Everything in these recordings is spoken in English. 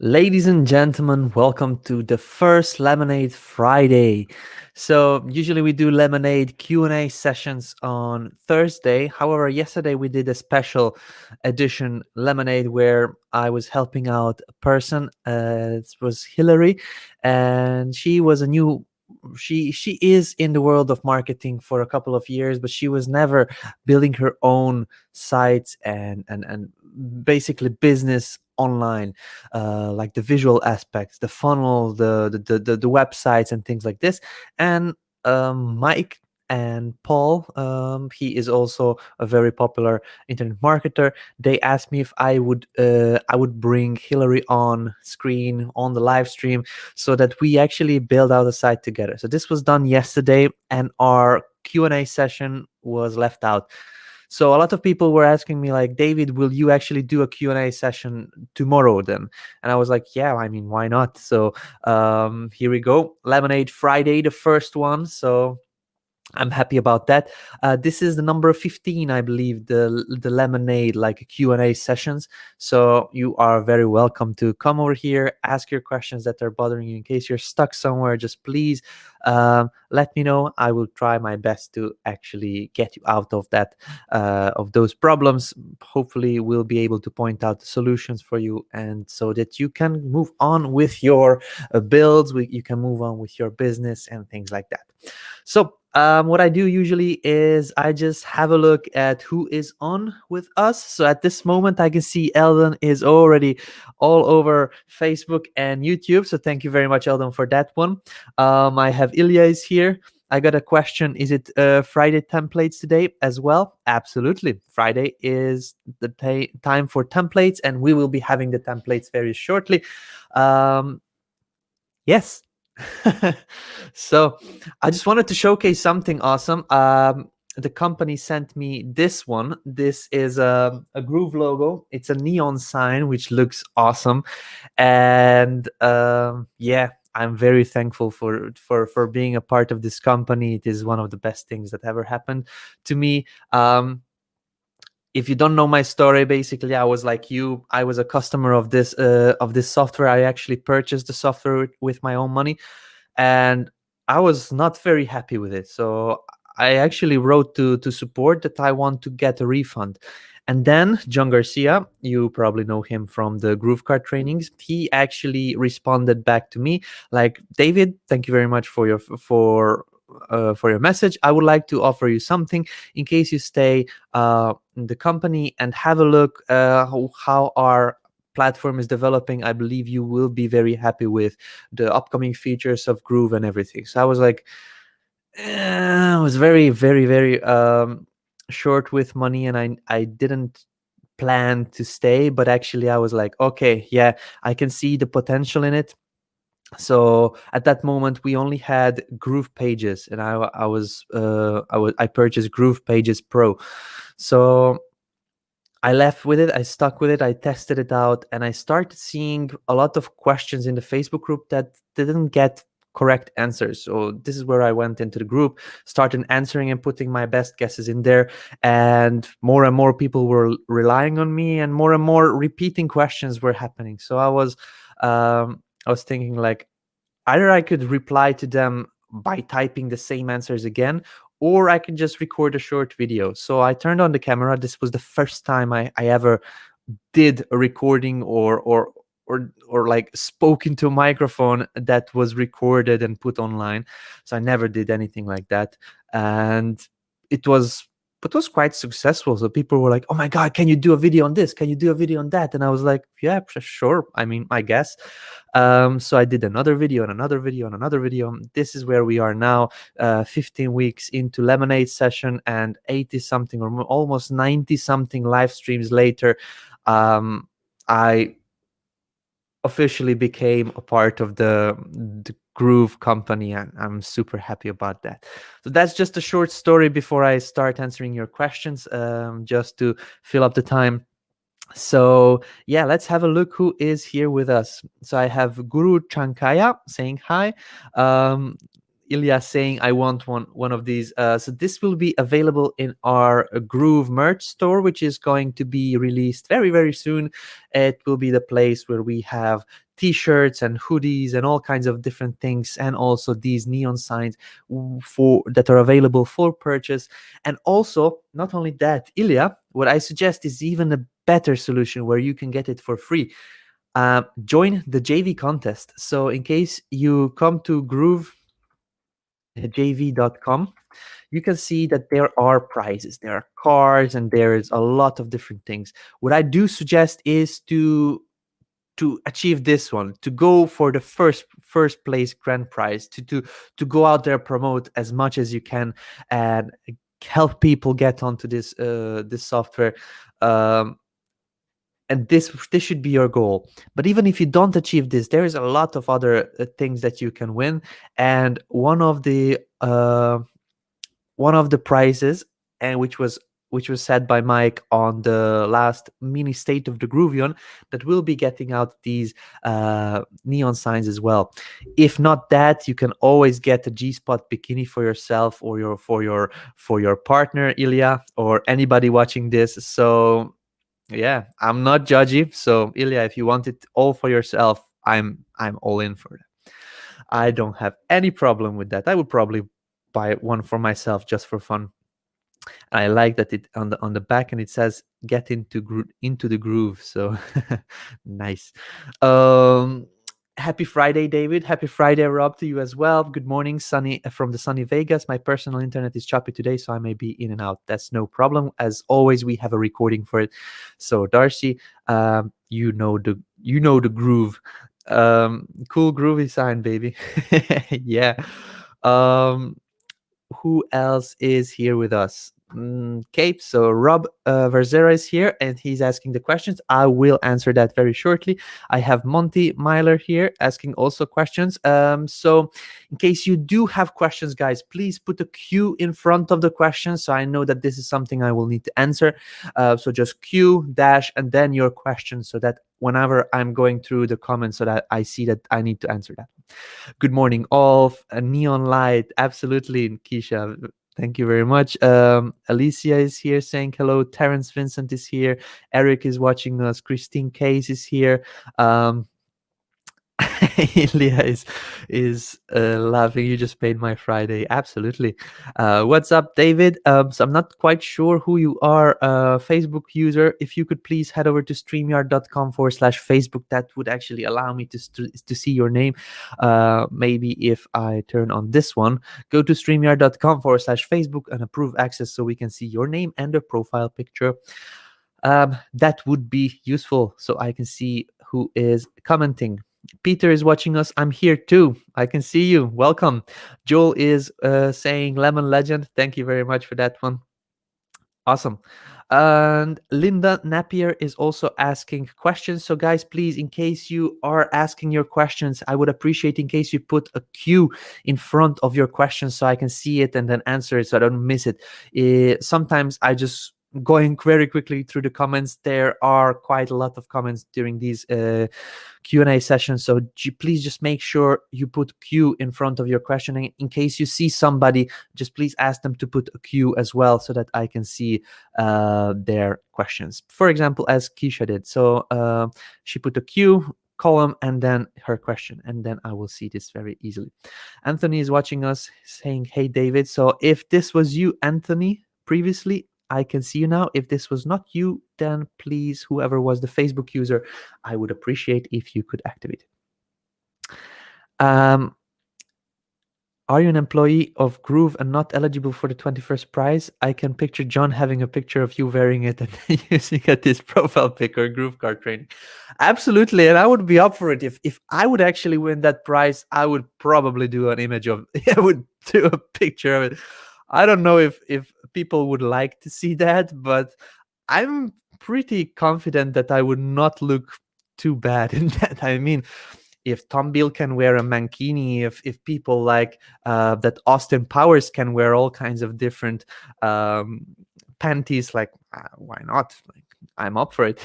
Ladies and gentlemen, welcome to the first Lemonade Friday. So usually we do Lemonade Q&A sessions on Thursday. However, yesterday we did a special edition Lemonade where I was helping out a person. It was Hillary, and she was a new. She is in the world of marketing for a couple of years, but she was never building her own sites and basically business online, like the visual aspects, the funnel, the websites and things like this. And Mike and Paul, he is also a very popular internet marketer. They asked me if I would bring Hillary on screen on the live stream so that we actually build out a site together. So this was done yesterday, and our Q&A session was left out. So a lot of people were asking me like, David, will you actually do a Q&A session tomorrow then? And I was like, yeah, I mean, why not? So here we go. Lemonade Friday, the first one. So I'm happy about that. This is the number 15, I believe, the Lemonade like Q&A sessions. So you are very welcome to come over here, ask your questions that are bothering you. In case you're stuck somewhere, just please let me know. I will try my best to actually get you out of those problems. Hopefully, we'll be able to point out the solutions for you, and so that you can move on with your builds. You can move on with your business and things like that. So what I do usually is I just have a look at who is on with us. So at this moment, I can see Eldon is already all over Facebook and YouTube. So thank you very much, Eldon, for that one. I have Ilya is here. I got a question. Is it Friday templates today as well? Absolutely. Friday is the time for templates, and we will be having the templates very shortly. Yes. So I just wanted to showcase something awesome. The company sent me this one. This is a Groove logo. It's a neon sign, which looks awesome. And yeah, I'm very thankful for being a part of this company. It is one of the best things that ever happened to me. If you don't know my story, basically I was like you. I was a customer of this software. I actually purchased the software with my own money, and I was not very happy with it. So I actually wrote to support that I want to get a refund. And then John Garcia, you probably know him from the GrooveKart trainings, he actually responded back to me like, David, thank you very much for your message. I would like to offer you something in case you stay in the company and have a look how our platform is developing. I believe you will be very happy with the upcoming features of Groove and everything. So I was like, I was very, very, very short with money, and I didn't plan to stay, but actually I was like, okay, yeah, I can see the potential in it. So at that moment we only had GroovePages, and I purchased GroovePages Pro. So I left with it, I stuck with it, I tested it out, and I started seeing a lot of questions in the Facebook group that didn't get correct answers. So this is where I went into the group, started answering and putting my best guesses in there, and more people were relying on me, and more repeating questions were happening. So I was thinking like, either I could reply to them by typing the same answers again, or I can just record a short video. So I turned on the camera. This was the first time I ever did a recording or like spoke into a microphone that was recorded and put online. So I never did anything like that. And it was quite successful. So people were like, oh my God, can you do a video on this? Can you do a video on that? And I was like, yeah, sure. I mean, I guess. So I did another video and another video and another video. This is where we are now, 15 weeks into Lemonade session, and 80 something or almost 90 something live streams later. I officially became a part of the Groove company, and I'm super happy about that. So that's just a short story before I start answering your questions, just to fill up the time. So yeah, let's have a look who is here with us. So I have Guru Chankaya saying hi. Ilya saying I want one of these. So this will be available in our Groove merch store, which is going to be released very, very soon. It will be the place where we have t-shirts and hoodies and all kinds of different things, and also these neon signs that are available for purchase. And also, not only that, Ilya, what I suggest is even a better solution where you can get it for free. Join the JV contest. So in case you come to GrooveJV.com, you can see that there are prizes, there are cards, and there is a lot of different things. What I do suggest is to achieve this one, to go for the first place grand prize, to go out there, promote as much as you can, and help people get onto this this software. And this should be your goal. But even if you don't achieve this, there is a lot of other things that you can win. And one of the prizes, and which was said by Mike on the last mini State of the Groovion, that will be getting out these neon signs as well. If not that, you can always get a G-spot bikini for yourself, or for your partner, Ilya, or anybody watching this. So yeah, I'm not judgy. So Ilya, if you want it all for yourself, I'm all in for that. I don't have any problem with that. I would probably buy one for myself just for fun. I like that it on the back, and it says "Get into the groove." So nice. Happy Friday, David. Happy Friday, Rob, to you as well. Good morning, sunny from the sunny Vegas. My personal internet is choppy today, so I may be in and out. That's no problem. As always, we have a recording for it. So Darcy, you know the groove. Cool groovy sign, baby. Yeah. Who else is here with us? Kate. So Rob Verzera is here, and he's asking the questions. I will answer that very shortly. I have Monty Myler here asking also questions. So in case you do have questions, guys, please put a Q in front of the question, so I know that this is something I will need to answer. So just Q dash and then your question, so that whenever I'm going through the comments, so that I see that I need to answer that. Good morning, all. A neon light, absolutely, Keisha. Thank you very much. Alicia is here saying hello. Terrence Vincent is here. Eric is watching us. Christine Case is here. Ilya is laughing. You just made my Friday. Absolutely. What's up, David? So I'm not quite sure who you are, Facebook user. If you could please head over to streamyard.com/Facebook, that would actually allow me to see your name. Maybe if I turn on this one, go to streamyard.com/Facebook and approve access, so we can see your name and the profile picture. That would be useful, so I can see who is commenting. Peter is watching us. I'm here too. I can see you. Welcome. Joel is saying Lemon Legend. Thank you very much for that one. Awesome. And Linda Napier is also asking questions. So guys, please, in case you are asking your questions, I would appreciate in case you put a Q in front of your question, so I can see it and then answer it, so I don't miss it. Sometimes I just going very quickly through the comments. There are quite a lot of comments during these Q&A sessions, so please just make sure you put Q in front of your question. And in case you see somebody, just please ask them to put a Q as well, so that I can see their questions. For example, as Keisha did. So she put a Q column and then her question, and then I will see this very easily. Anthony is watching us saying, hey, David. So if this was you, Anthony, previously, I can see you now. If this was not you, then please, whoever was the Facebook user, I would appreciate if you could activate it. Are you an employee of Groove and not eligible for the 21st prize? I can picture John having a picture of you wearing it and using it as profile pic or GrooveKart training. Absolutely, and I would be up for it. If I would actually win that prize, I would probably do an image of I would do a picture of it. I don't know if people would like to see that, but I'm pretty confident that I would not look too bad in that. I mean, if Tom Bill can wear a mankini, if people like that Austin Powers can wear all kinds of different panties, like why not? Like, I'm up for it.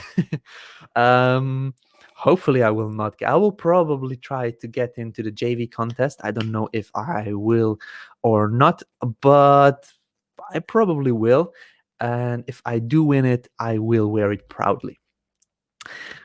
hopefully I will not I will probably try to get into the JV contest. I don't know if I will or not, but I probably will. And if I do win it, I will wear it proudly.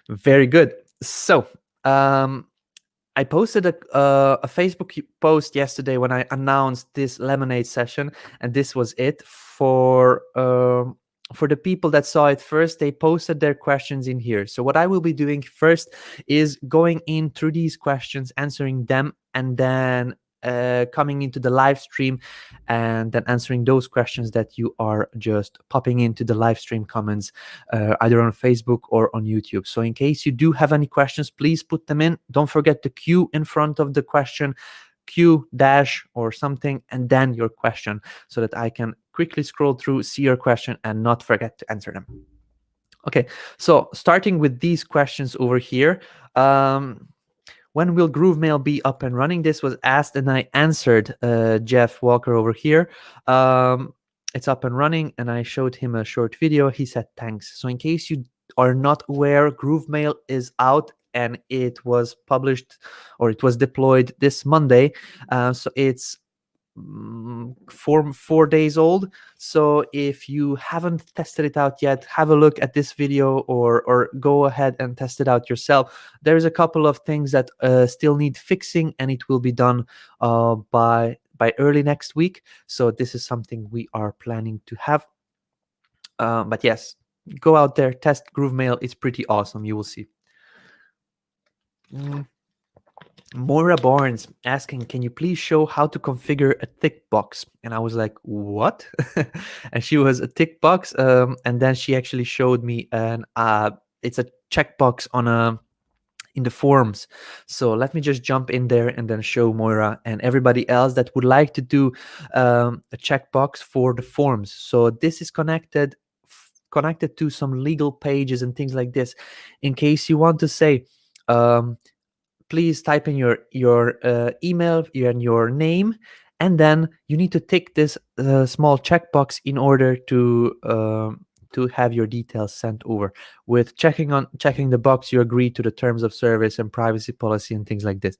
Very good. So I posted a Facebook post yesterday when I announced this LemonAid session, and this was it for the people that saw it first. They posted their questions in here. So what I will be doing first is going in through these questions, answering them, and then coming into the live stream and then answering those questions that you are just popping into the live stream comments, either on Facebook or on YouTube. So in case you do have any questions, please put them in. Don't forget the Q in front of the question, Q dash or something, and then your question, so that I can quickly scroll through, see your question, and not forget to answer them. Okay, so starting with these questions over here. When will GrooveMail be up and running? This was asked, and I answered Jeff Walker over here. It's up and running, and I showed him a short video. He said thanks. So in case you are not aware, GrooveMail is out, and it was published, or it was deployed this Monday. So it's 4 days old. So if you haven't tested it out yet, have a look at this video, or go ahead and test it out yourself. There's a couple of things that still need fixing, and it will be done by early next week. So this is something we are planning to have. But yes, go out there, test GrooveMail. It's pretty awesome. You will see. Moira Barnes asking, can you please show how to configure a tick box? And I was like, what? And she was a tick box, and then she actually showed me it's a checkbox in the forms. So let me just jump in there and then show Moira and everybody else that would like to do a checkbox for the forms. So this is connected to some legal pages and things like this. In case you want to say, please type in your email and your name, and then you need to tick this small checkbox in order to have your details sent over. With checking the box, you agree to the terms of service and privacy policy and things like this.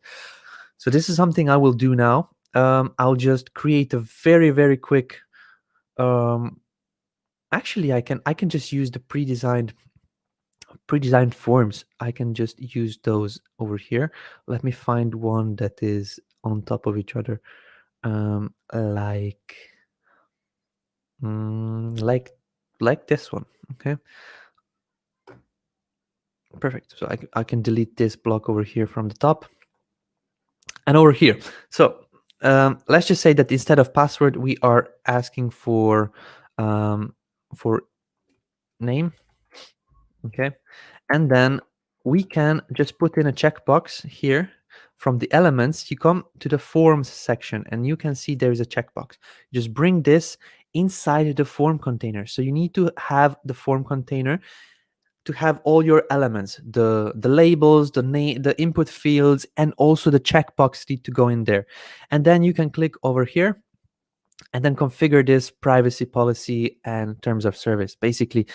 So this is something I will do now. I'll just create a very, very quick. Actually, I can just use the pre-designed forms. I can just use those over here. Let me find one that is on top of each other, like this one. Okay, perfect. So I can delete this block over here from the top and over here. So let's just say that instead of password, we are asking for name. Okay, and then we can just put in a checkbox here. From the elements, you come to the forms section, and you can see there is a checkbox. Just bring this inside the form container. So you need to have the form container to have all your elements, the labels, the name, the input fields, and also the checkbox need to go in there. And then you can click over here and then configure this privacy policy and terms of service. Basically,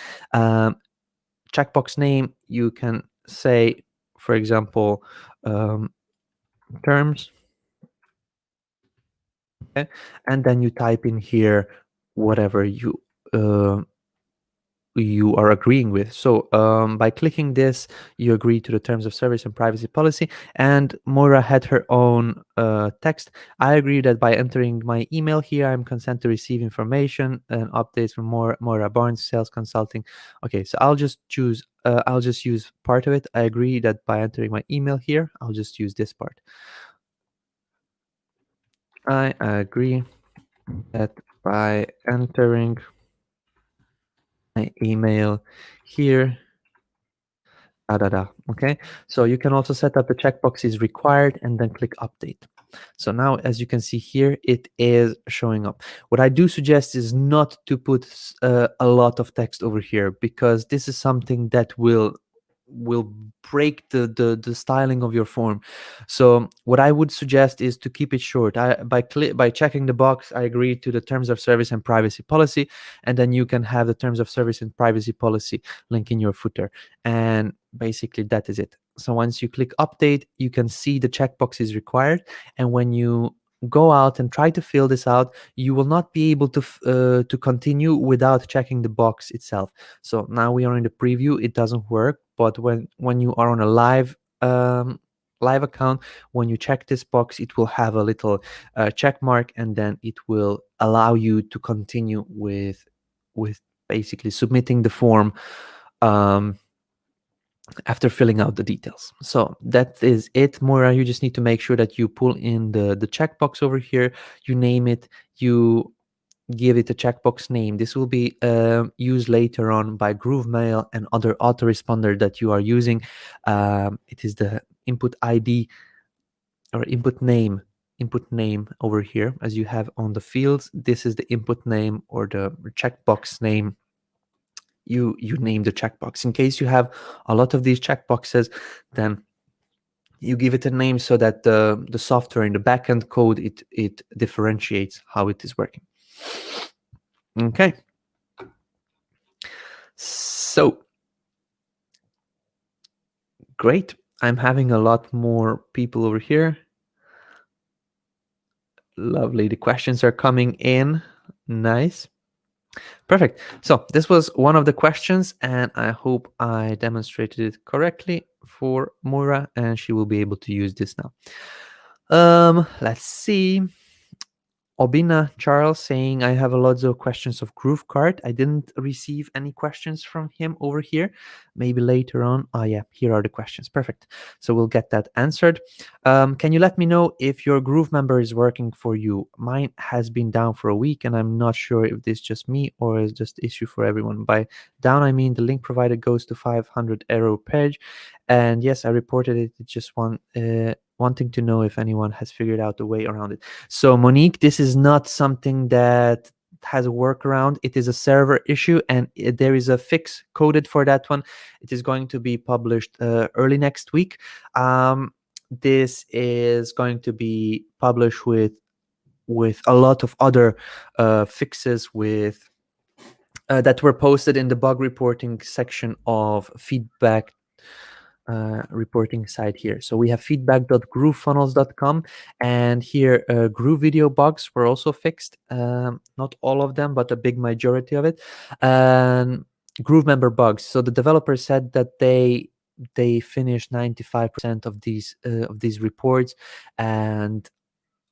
checkbox name, you can say, for example, terms, okay? And then you type in here whatever you are agreeing with. So by clicking this, you agree to the terms of service and privacy policy. And Moira had her own text. I agree that by entering my email here, I'm consent to receive information and updates from Moira Barnes, sales consulting. Okay, so I'll just choose, I'll just use part of it. I agree that by entering my email here, I'll just use this part. I agree that by entering my email here, okay, so you can also set up the checkbox is required and then click update. So now, as you can see here, it is showing up. What I do suggest is not to put a lot of text over here, because this is something that will break the styling of your form. So what I would suggest is to keep it short. By checking the box, I agree to the terms of service and privacy policy, and then you can have the terms of service and privacy policy link in your footer, and basically that is it. So once you click update, you can see the checkbox is required. And when you go out and try to fill this out, you will not be able to continue without checking the box itself. So now we are in the preview, it doesn't work, but when you are on a live account, when you check this box, it will have a little check mark, and then it will allow you to continue with basically submitting the form after filling out the details. So that is it, Moira. You just need to make sure that you pull in the checkbox over here, you name it, you give it a checkbox name. This will be used later on by GrooveMail and other autoresponder that you are using. It is the input ID or input name over here, as you have on the fields. This is the input name or the checkbox name. You name the checkbox. In case you have a lot of these checkboxes, then you give it a name so that the software in the backend code it differentiates how it is working. Okay. So great. I'm having a lot more people over here. Lovely. The questions are coming in. Nice. Perfect. So this was one of the questions, and I hope I demonstrated it correctly for Moira, and she will be able to use this now. Let's see. Obina Charles saying, I have a lot of questions of GrooveKart. I didn't receive any questions from him over here. Maybe later on. Oh yeah, here are the questions. Perfect. So we'll get that answered. Can you let me know if your GrooveMember is working for you? Mine has been down for a week, and I'm not sure if this is just me or is just issue for everyone. By down, I mean the link provided goes to 500 error page. And yes, I reported it. It's just wanting to know if anyone has figured out a way around it. So Monique, this is not something that has a workaround. It is a server issue, and there is a fix coded for that one. It is going to be published early next week. This is going to be published with a lot of other fixes with that were posted in the bug reporting section of feedback reporting side here. So we have feedback.groovefunnels.com, and here GrooveVideo bugs were also fixed. Not all of them, but a big majority of it. And GrooveMember bugs. So the developer said that they finished 95% of these reports, and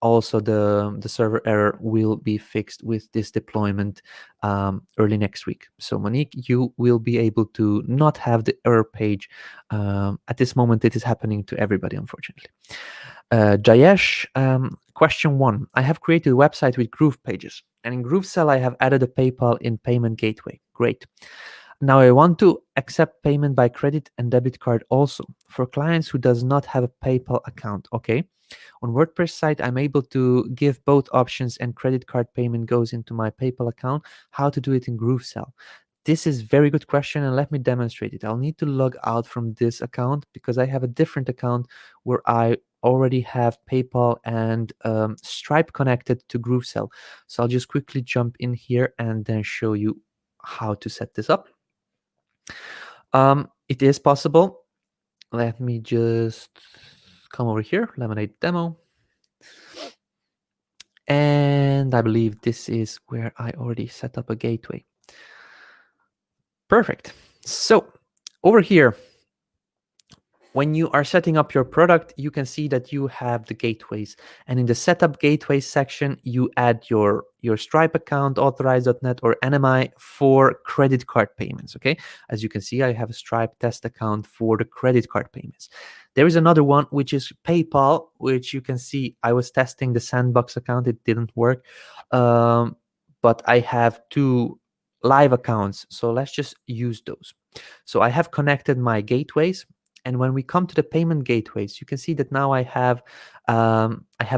also the server error will be fixed with this deployment early next week. So Monique, you will be able to not have the error page. At this moment, it is happening to everybody, unfortunately. Jayesh, question 1. I have created a website with GroovePages, and in GrooveSell, I have added a PayPal in payment gateway. Great. Now I want to accept payment by credit and debit card also for clients who does not have a PayPal account. Okay. On WordPress site, I'm able to give both options, and credit card payment goes into my PayPal account. How to do it in GrooveSell? This is a very good question, and let me demonstrate it. I'll need to log out from this account because I have a different account where I already have PayPal and Stripe connected to GrooveSell. So I'll just quickly jump in here and then show you how to set this up. It is possible. Let me just come over here, LemonAid demo. And I believe this is where I already set up a gateway. Perfect. So over here, when you are setting up your product, you can see that you have the gateways. And in the setup gateway section, you add your Stripe account, authorize.net or NMI for credit card payments. Okay. As you can see, I have a Stripe test account for the credit card payments. There is another one, which is PayPal, which you can see I was testing the sandbox account. It didn't work. But I have 2 live accounts. So let's just use those. So I have connected my gateways. And when we come to the payment gateways, you can see that now I have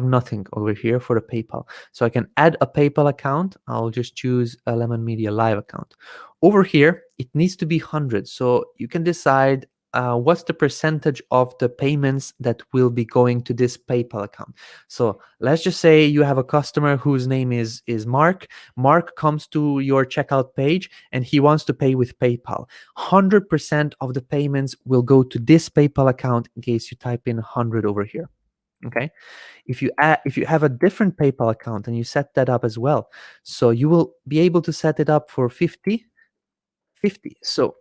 nothing over here for the PayPal. So I can add a PayPal account. I'll just choose a Lemon Media Live account. Over here, it needs to be 100. So you can decide what's the percentage of the payments that will be going to this PayPal account. So let's just say you have a customer whose name is Mark. Mark comes to your checkout page and he wants to pay with PayPal. 100% of the payments will go to this PayPal account, in case you type in 100 over here. Okay. If you have a different PayPal account and you set that up as well, so you will be able to set it up for 50. So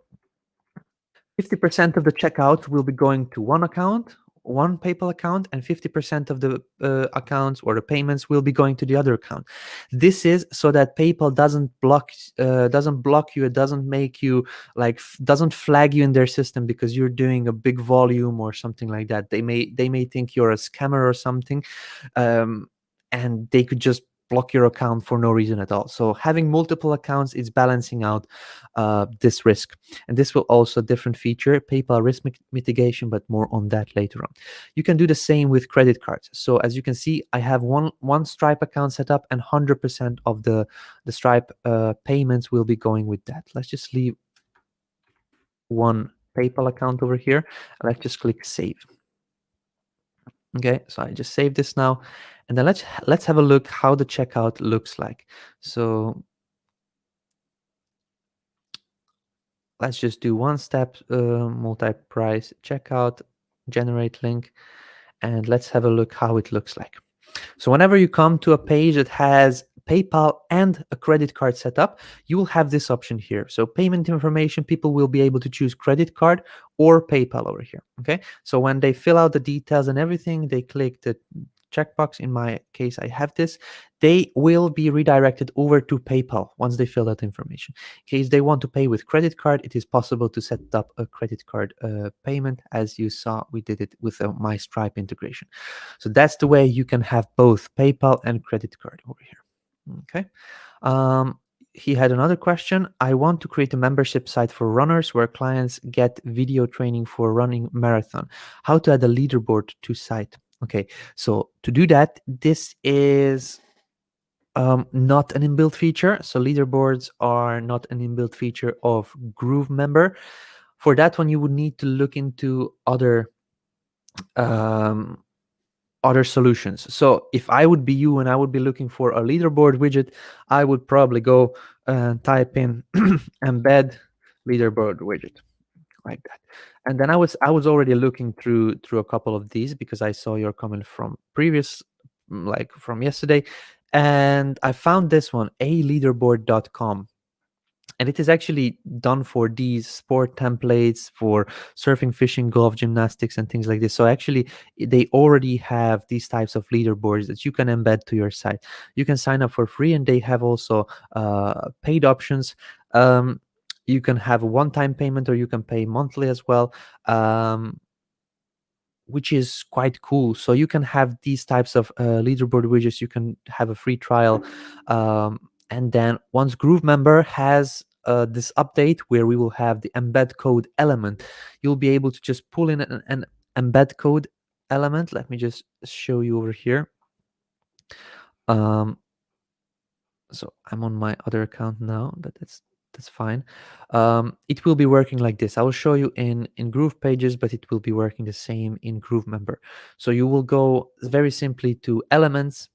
50% of the checkout will be going to one account, one PayPal account, and 50% of the accounts or the payments will be going to the other account. This is so that PayPal doesn't block you. It doesn't make you doesn't flag you in their system because you're doing a big volume or something like that. They may think you're a scammer or something, and they could just block your account for no reason at all. So having multiple accounts is balancing out this risk. And this will also different feature, PayPal risk mitigation, but more on that later on. You can do the same with credit cards. So as you can see, I have one Stripe account set up, and 100% of the Stripe payments will be going with that. Let's just leave one PayPal account over here. Let's just click save. Okay, so I just saved this now, and then let's have a look how the checkout looks like. So let's just do one step, multi-price checkout, generate link, and let's have a look how it looks like. So whenever you come to a page that has PayPal and a credit card set up, you will have this option here. So payment information, people will be able to choose credit card or PayPal over here. Okay. So when they fill out the details and everything, they click the checkbox. In my case, I have this. They will be redirected over to PayPal once they fill that information. In case they want to pay with credit card, it is possible to set up a credit card payment. As you saw, we did it with my Stripe integration. So that's the way you can have both PayPal and credit card over here. Okay. He had another question. I want to create a membership site for runners where clients get video training for running marathon. How to add a leaderboard to site? Okay, so to do that, this is not an inbuilt feature. So leaderboards are not an inbuilt feature of GrooveMember. For that one, you would need to look into other solutions. So if I would be you and I would be looking for a leaderboard widget, I would probably go and type in embed leaderboard widget, like that. And then I was already looking through a couple of these because I saw your comment from previous, like from yesterday, and I found this one, aleaderboard.com. And it is actually done for these sport templates for surfing, fishing, golf, gymnastics, and things like this. So actually, they already have these types of leaderboards that you can embed to your site. You can sign up for free, and they have also paid options. You can have a one-time payment, or you can pay monthly as well, which is quite cool. So you can have these types of leaderboard widgets. You can have a free trial, and then once GrooveMember has this update where we will have the embed code element, you'll be able to just pull in an embed code element. Let me just show you over here. So I'm on my other account now, but that's fine. It will be working like this. I will show you in GroovePages, but it will be working the same in GrooveMember. So you will go very simply to Elements.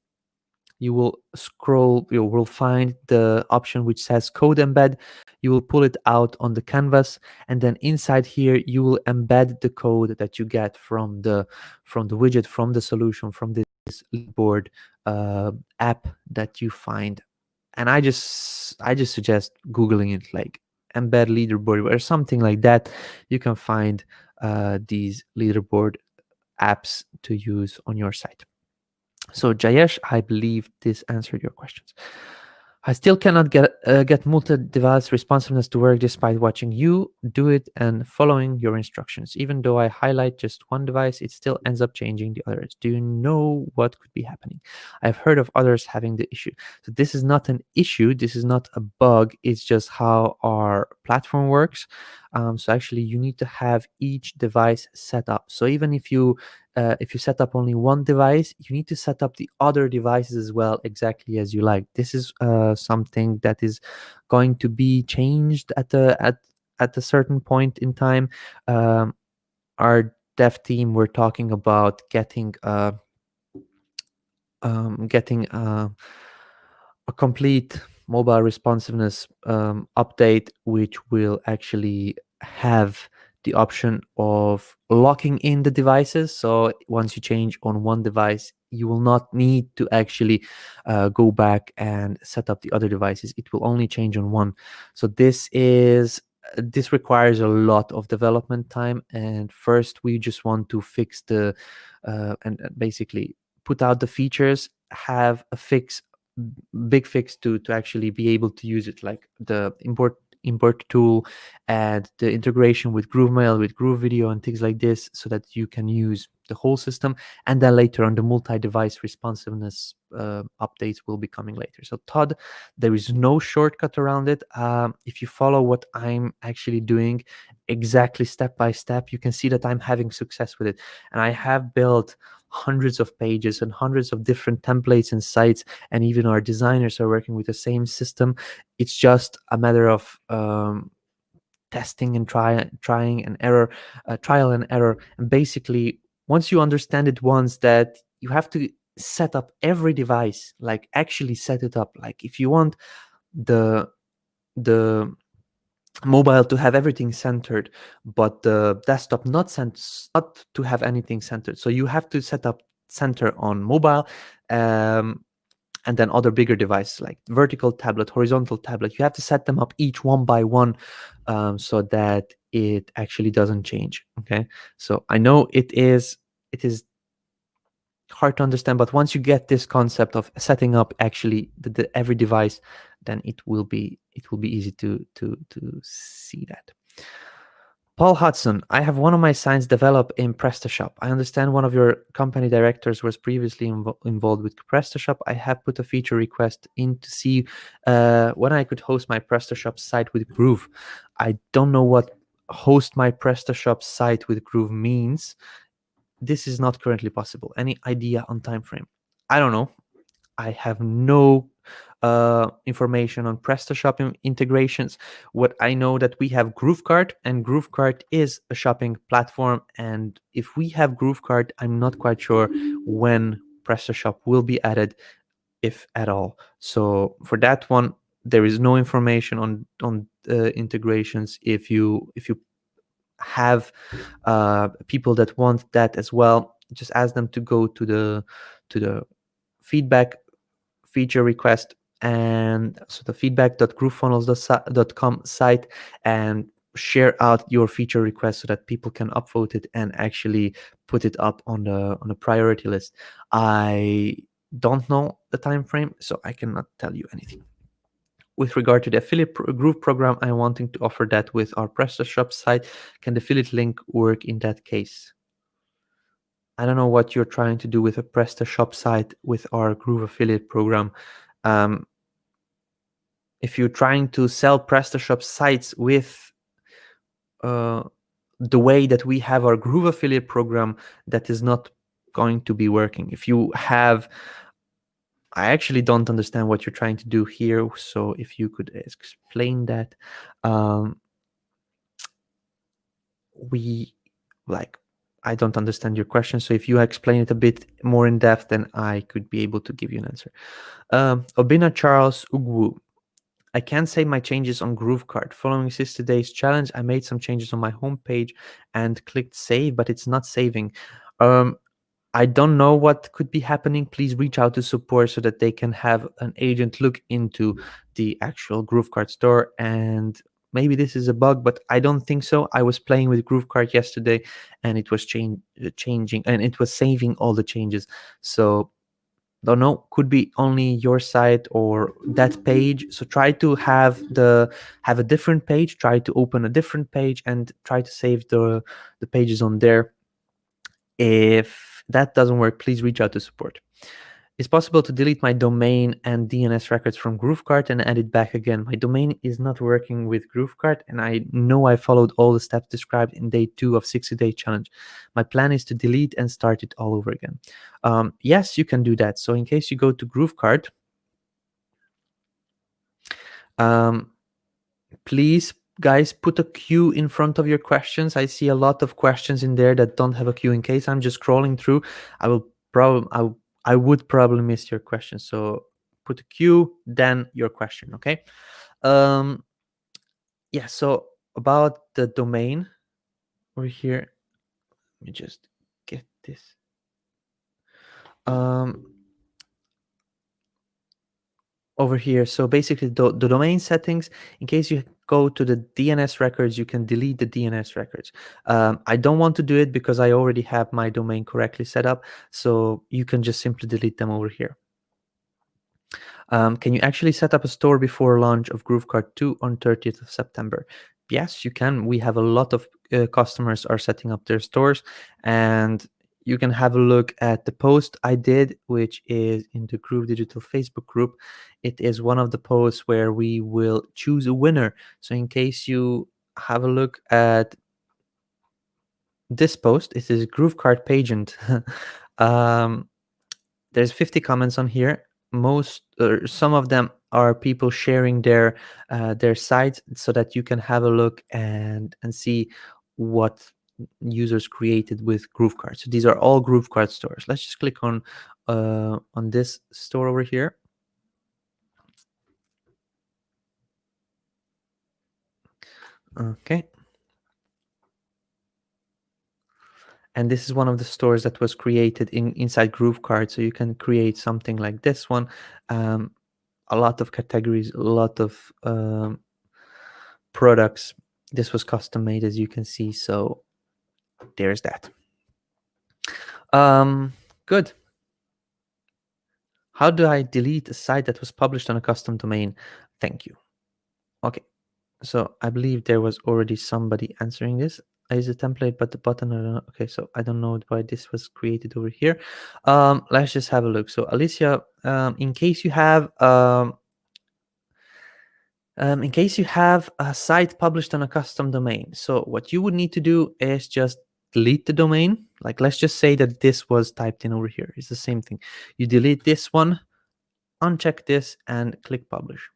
You will scroll, you will find the option which says Code Embed. You will pull it out on the canvas, and then inside here you will embed the code that you get from the widget, from the solution, from this board app that you find. And I just suggest googling it, like embed leaderboard or something like that. You can find these leaderboard apps to use on your site. So Jayesh, I believe this answered your questions. I still cannot get multi-device responsiveness to work despite watching you do it and following your instructions. Even though I highlight just one device, it still ends up changing the others. Do you know what could be happening? I've heard of others having the issue. So this is not an issue. This is not a bug. It's just how our platform works. So actually, you need to have each device set up. So even if you set up only one device, you need to set up the other devices as well, exactly as you like. This is something that is going to be changed at a certain point in time. our dev team were talking about getting a complete mobile responsiveness update, which will actually have the option of locking in the devices. So once you change on one device, you will not need to actually go back and set up the other devices. It will only change on one. So this requires a lot of development time. And first, we just want to fix the and basically put out the features, have a big fix to actually be able to use it, like the import tool and the integration with GrooveMail, with GrooveVideo and things like this, so that you can use the whole system. And then later on, the multi-device responsiveness updates will be coming later. So Todd, there is no shortcut around it. If you follow what I'm actually doing exactly step by step, you can see that I'm having success with it. And I have built hundreds of pages and hundreds of different templates and sites, and even our designers are working with the same system. It's just a matter of testing and trying and error, trial and error. And basically, once you understand it once, that you have to set up every device, like actually set it up. Like if you want the mobile to have everything centered, but the desktop not to have anything centered, so you have to set up center on mobile, and then other bigger devices like vertical tablet, horizontal tablet. You have to set them up each one by one, so that it actually doesn't change. Okay, so I know it is hard to understand, but once you get this concept of setting up actually every device, then it will be easy to see that. Paul Hudson, I have one of my signs developed in Prestashop. I understand one of your company directors was previously involved with Prestashop. I have put a feature request in to see when I could host my Prestashop site with Groove. I don't know what host my Prestashop site with Groove means. This is not currently possible. Any idea on time frame? I don't know. I have no information on Prestashop integrations. What I know that we have GrooveKart, and GrooveKart is a shopping platform. And if we have GrooveKart, I'm not quite sure when Prestashop will be added, if at all. So for that one, there is no information on integrations. If you have people that want that as well, just ask them to go to the feedback feature request, and so the feedback.groovefunnels.com site, and share out your feature request so that people can upvote it and actually put it up on the priority list. I don't know the time frame, so I cannot tell you anything. With regard to the affiliate group program, I'm wanting to offer that with our Prestashop site. Can the affiliate link work in that case? I don't know what you're trying to do with a Prestashop site with our Groove affiliate program. If you're trying to sell Prestashop sites with the way that we have our Groove affiliate program, that is not going to be working. If you have, I actually don't understand what you're trying to do here. So if you could explain that. I don't understand your question. So if you explain it a bit more in depth, then I could be able to give you an answer. Obina Charles Ugwu. I can't save my changes on GrooveKart. Following 60 days challenge, I made some changes on my homepage and clicked save, but it's not saving. I don't know what could be happening. Please reach out to support so that they can have an agent look into the actual GrooveKart store. And maybe this is a bug, but I don't think so. I was playing with GrooveKart yesterday, and it was changing, and it was saving all the changes. So don't know, could be only your site or that page. So try to have a different page, try to open a different page and try to save the pages on there. If that doesn't work, please reach out to support. It's possible to delete my domain and DNS records from GrooveKart and add it back again. My domain is not working with GrooveKart, and I know I followed all the steps described in day 2 of 60-day challenge. My plan is to delete and start it all over again. Yes, you can do that. So in case you go to GrooveKart, please guys, put a Q in front of your questions. I see a lot of questions in there that don't have a Q. In case I'm just scrolling through, I will probably I would probably miss your question. So put a Q, then your question. Okay. Yeah. So about the domain over here, let me just get this. Over here, so basically the domain settings, in case you go to the DNS records, you can delete the DNS records. I don't want to do it because I already have my domain correctly set up, so you can just simply delete them over here. Can you actually set up a store before launch of GrooveKart 2 on 30th of September? Yes, you can. We have a lot of customers are setting up their stores, and you can have a look at the post I did, which is in the Groove Digital Facebook group. It is one of the posts where we will choose a winner. So in case you have a look at this post, it is GrooveKart pageant. There's 50 comments on here. Some of them are people sharing their sites so that you can have a look and see what users created with GrooveKart. So these are all GrooveKart stores. Let's just click on this store over here. Okay. And this is one of the stores that was created inside GrooveKart. So you can create something like this one. A lot of categories, a lot of products. This was custom made, as you can see. So there's that. Good. How do I delete a site that was published on a custom domain? Thank you. Okay. So I believe there was already somebody answering this. I use a template, but the button. Okay, so I don't know why this was created over here. Let's just have a look. So Alicia, in case you have a site published on a custom domain, so what you would need to do is just delete the domain. Like, let's just say that this was typed in over here. It's the same thing. You delete this one, uncheck this, and click publish.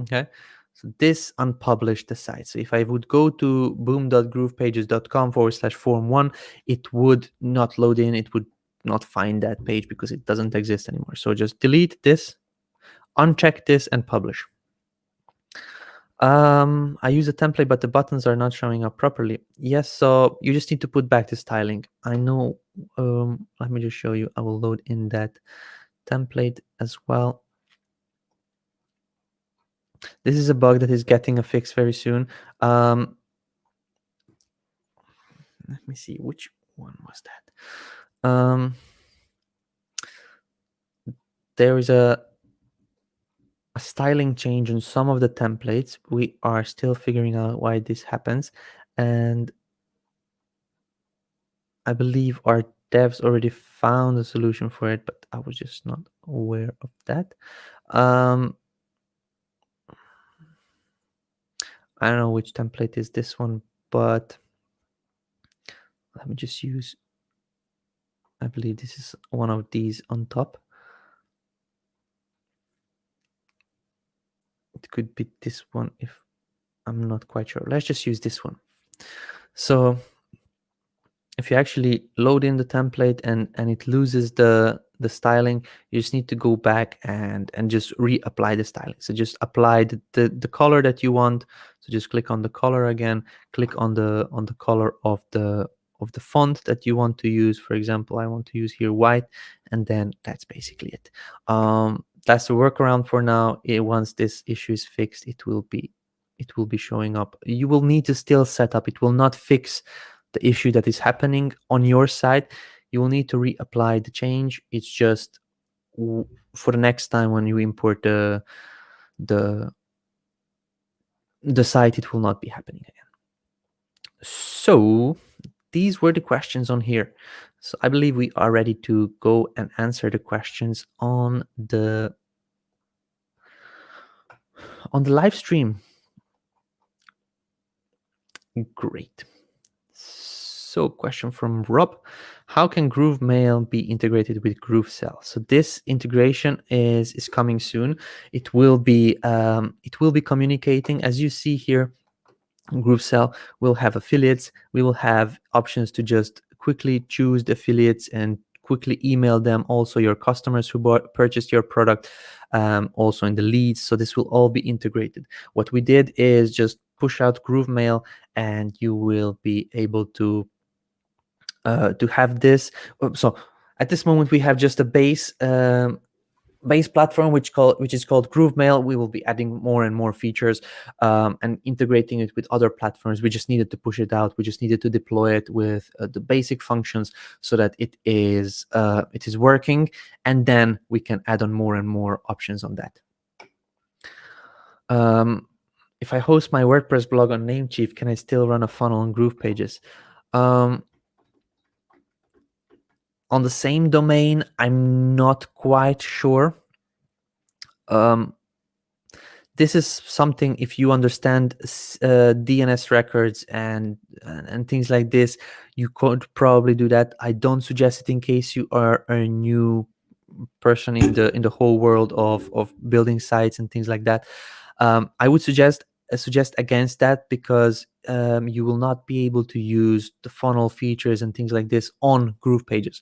Okay, so this unpublished the site. So if I would go to boom.groovepages.com/form1, it would not load in. It would not find that page because it doesn't exist anymore. So just delete this, uncheck this, and publish. I use a template, but the buttons are not showing up properly. Yes, so you just need to put back the styling. I know. Let me just show you. I will load in that template as well. This is a bug that is getting a fix very soon. Let me see, which one was that? There is a styling change in some of the templates. We are still figuring out why this happens, and I believe our devs already found a solution for it, but I was just not aware of that. I don't know which template is this one, but let me just use, I believe this is one of these on top. It could be this one, if I'm not quite sure. Let's just use this one. So if you actually load in the template and it loses the styling, you just need to go back and just reapply the styling. So just apply the color that you want. So just click on the color again, click on the color of the font that you want to use. For example, I want to use here white, and then that's basically it. That's the workaround for now. Once this issue is fixed, it will be showing up. You will need to still set up. It will not fix the issue that is happening on your side. You will need to reapply the change. It's just for the next time when you import the site, it will not be happening again. So these were the questions on here. So I believe we are ready to go and answer the questions on the live stream. Great. So question from Rob: how can GrooveMail be integrated with GrooveSell? So this integration is coming soon. It will be communicating, as you see here. GrooveSell will have affiliates. We will have options to just quickly choose the affiliates and quickly email them, also your customers who purchased your product, also in the leads. So this will all be integrated. What we did is just push out GrooveMail, and you will be able to have this. So at this moment we have just a base platform which is called GrooveMail. We will be adding more and more features and integrating it with other platforms. We just needed to push it out. We just needed to deploy it with the basic functions so that it is working, and then we can add on more and more options on that. If I host my WordPress blog on Namecheap, can I still run a funnel on GroovePages? On the same domain, I'm not quite sure. This is something, if you understand DNS records and things like this, you could probably do that. I don't suggest it in case you are a new person in the whole world of building sites and things like that. I would suggest against that, because you will not be able to use the funnel features and things like this on GroovePages.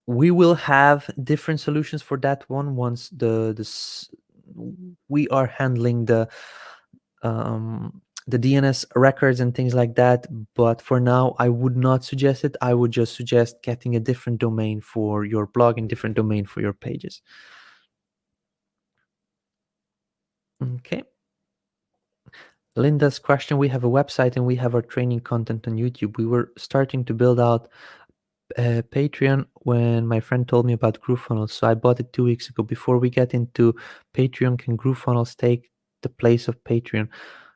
We will have different solutions for that one once we are handling the DNS records and things like that. But for now, I would not suggest it. I would just suggest getting a different domain for your blog and different domain for your pages. Okay. Linda's question: we have a website and we have our training content on YouTube. We were starting to build out Patreon when my friend told me about GrooveFunnels, so I bought it 2 weeks ago. Before we get into Patreon, can GrooveFunnels take the place of Patreon?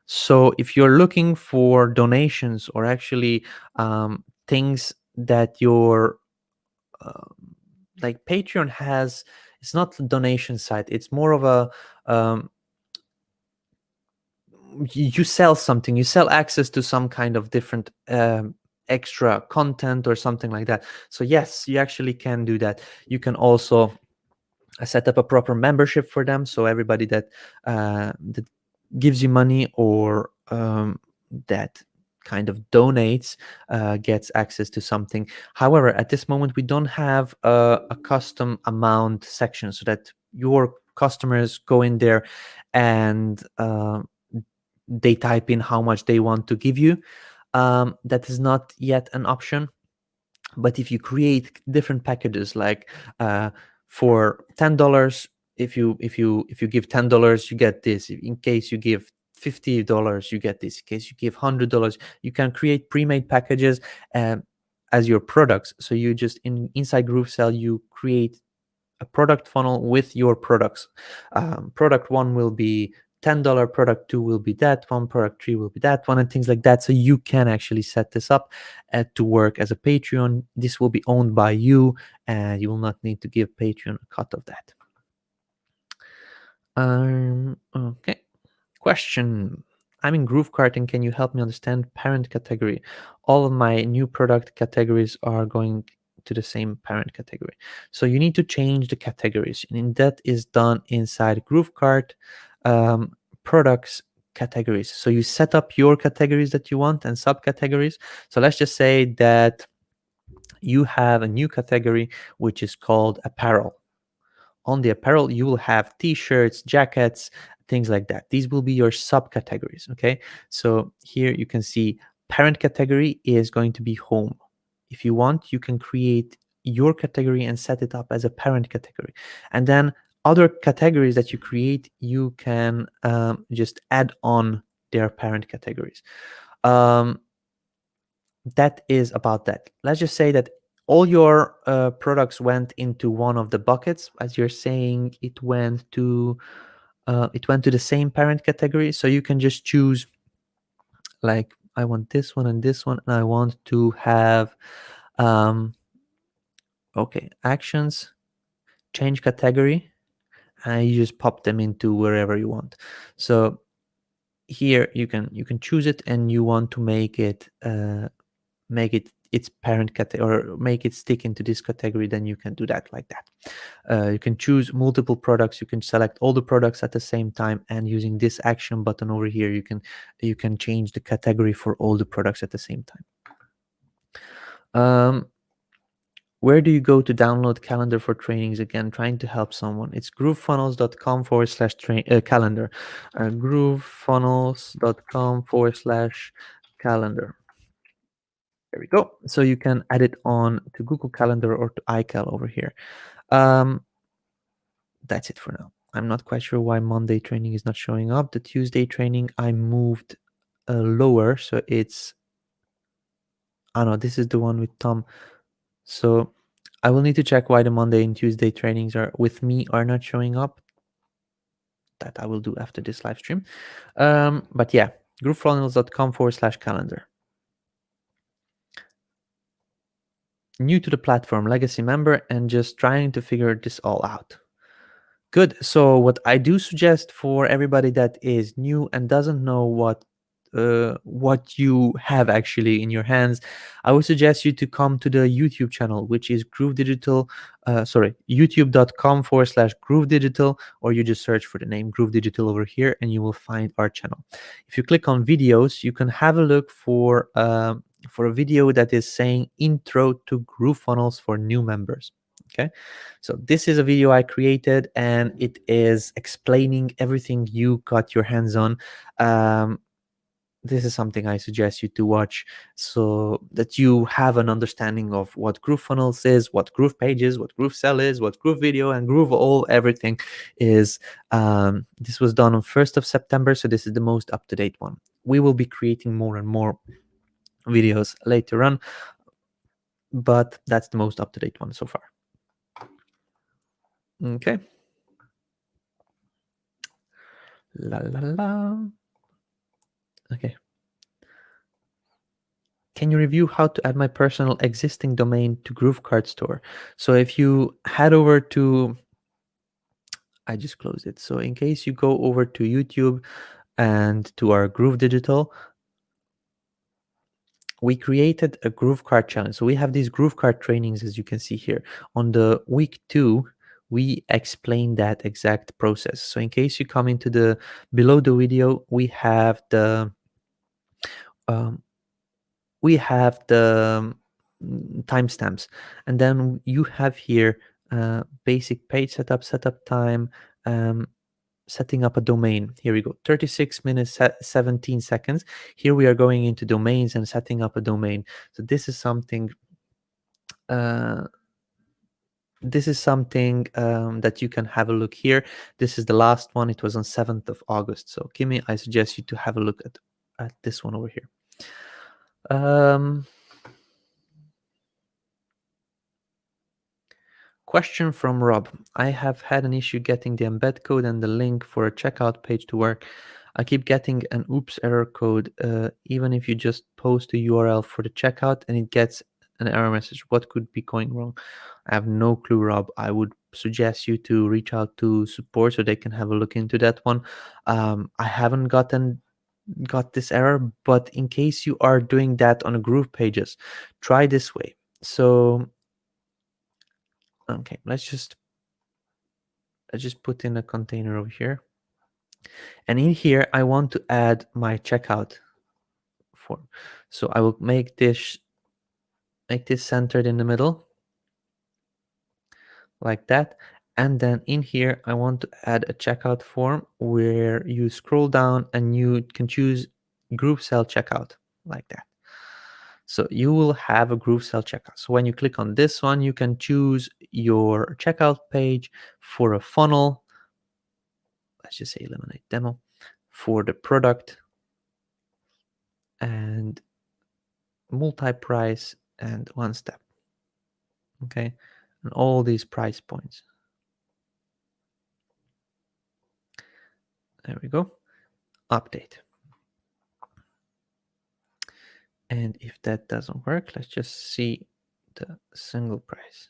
So if you're looking for donations, or actually things that your like Patreon has, it's not a donation site, it's more of a you sell something, you sell access to some kind of different extra content or something like that. So yes, you actually can do that. You can also set up a proper membership for them, so everybody that gives you money or that kind of donates gets access to something. However, at this moment we don't have a custom amount section, so that your customers go in there and they type in how much they want to give you. That is not yet an option. But if you create different packages, like for $10, if you give $10, you get this. In case you give $50, you get this. In case you give $100, you can create pre-made packages as your products. So you just inside GrooveSell, you create a product funnel with your products. Product one will be $10, product two will be that one, product three will be that one, and things like that. So you can actually set this up to work as a Patreon. This will be owned by you, and you will not need to give Patreon a cut of that. Okay. Question: I'm in GrooveKart, and can you help me understand parent category? All of my new product categories are going to the same parent category. So you need to change the categories, and that is done inside GrooveKart products categories. So you set up your categories that you want and subcategories. So let's just say that you have a new category which is called apparel. On the apparel, you will have t-shirts, jackets, things like that. These will be your subcategories. Okay, so here you can see parent category is going to be home. If you want, you can create your category and set it up as a parent category, and then other categories that you create, you can just add on their parent categories. That is about that. Let's just say that all your products went into one of the buckets. As you're saying, it went to the same parent category. So you can just choose, like, I want this one and this one, and I want to have okay, actions, change category, and you just pop them into wherever you want. So here you can choose it, and you want to make it its parent category or make it stick into this category, then you can do that like that. You can choose multiple products. You can select all the products at the same time, and using this action button over here, you can change the category for all the products at the same time. Where do you go to download calendar for trainings? Again, trying to help someone. It's groovefunnels.com/calendar. Groovefunnels.com/calendar. There we go. So you can add it on to Google Calendar or to iCal over here. That's it for now. I'm not quite sure why Monday training is not showing up. The Tuesday training I moved lower, so it's, I don't know, this is the one with Tom. So I will need to check why the Monday and Tuesday trainings are with me are not showing up. That I will do after this live stream. But yeah, groovefunnels.com/calendar. New to the platform, legacy member, and just trying to figure this all out. Good. So what I do suggest for everybody that is new and doesn't know what you have actually in your hands, I would suggest you to come to the YouTube channel, which is Groove Digital. YouTube.com/Groove Digital, or you just search for the name Groove Digital over here, and you will find our channel. If you click on videos, you can have a look for a video that is saying Intro to GrooveFunnels for new members. Okay, so this is a video I created, and it is explaining everything you got your hands on. This is something I suggest you to watch so that you have an understanding of what GrooveFunnels is, what GroovePages, what GrooveSell is, what GrooveVideo and everything is. This was done on 1st of September, so this is the most up-to-date one. We will be creating more and more videos later on, but that's the most up-to-date one so far. Okay. La la la. Okay. Can you review how to add my personal existing domain to GrooveKart store? So if you head over to, I just closed it. So in case you go over to YouTube and to our Groove Digital, we created a GrooveKart challenge. So we have these GrooveKart trainings, as you can see here. On the week 2, we explain that exact process. So in case you come into the below the video, we have the timestamps, and then you have here basic page setup time, setting up a domain. Here we go, 36 minutes 17 seconds. Here we are going into domains and setting up a domain. So this is something that you can have a look here. This is the last one. It was on 7th of August. So Kimi, I suggest you to have a look at this one over here. Question from Rob. I have had an issue getting the embed code and the link for a checkout page to work. I keep getting an oops error code, even if you just post a URL for the checkout and it gets an error message. What could be going wrong? I have no clue, Rob. I would suggest you to reach out to support so they can have a look into that one. I haven't got this error, but in case you are doing that on a GroovePages, try this way. So okay, let's just put in a container over here, and in here I want to add my checkout form. So I will make this centered in the middle like that, and then in here I want to add a checkout form where you scroll down and you can choose GrooveSell checkout like that. So you will have a GrooveSell checkout. So when you click on this one, you can choose your checkout page for a funnel. Let's just say LemonAid demo for the product and multi-price and one step. Okay, and all these price points. There we go. Update. And if that doesn't work, let's just see the single price.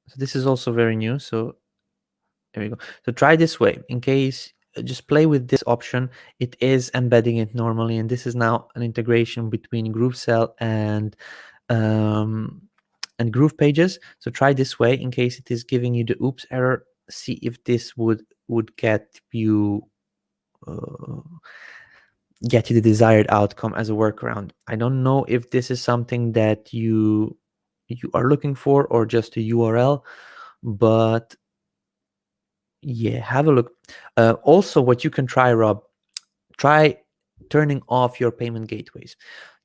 So this is also very new. So there we go. So try this way in case just play with this option. It is embedding it normally, and this is now an integration between GrooveSell and GroovePages. So try this way. In case it is giving you the oops error, see if this would get you the desired outcome as a workaround. I don't know if this is something that you are looking for or just a URL, but yeah, have a look. Also, what you can try, Rob, try turning off your payment gateways.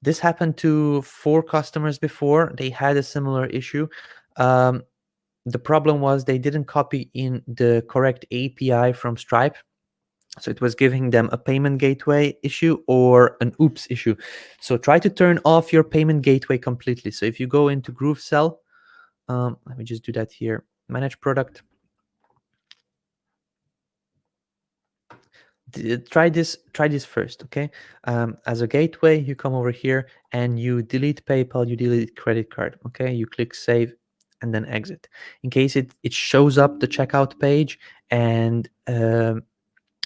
This happened to 4 customers before. They had a similar issue. The problem was they didn't copy in the correct API from Stripe. So it was giving them a payment gateway issue or an oops issue. So try to turn off your payment gateway completely. So if you go into GrooveSell, let me just do that here, manage product. Try this first, okay? As a gateway, you come over here and you delete PayPal, you delete credit card, okay? You click save and then exit. In case it shows up the checkout page and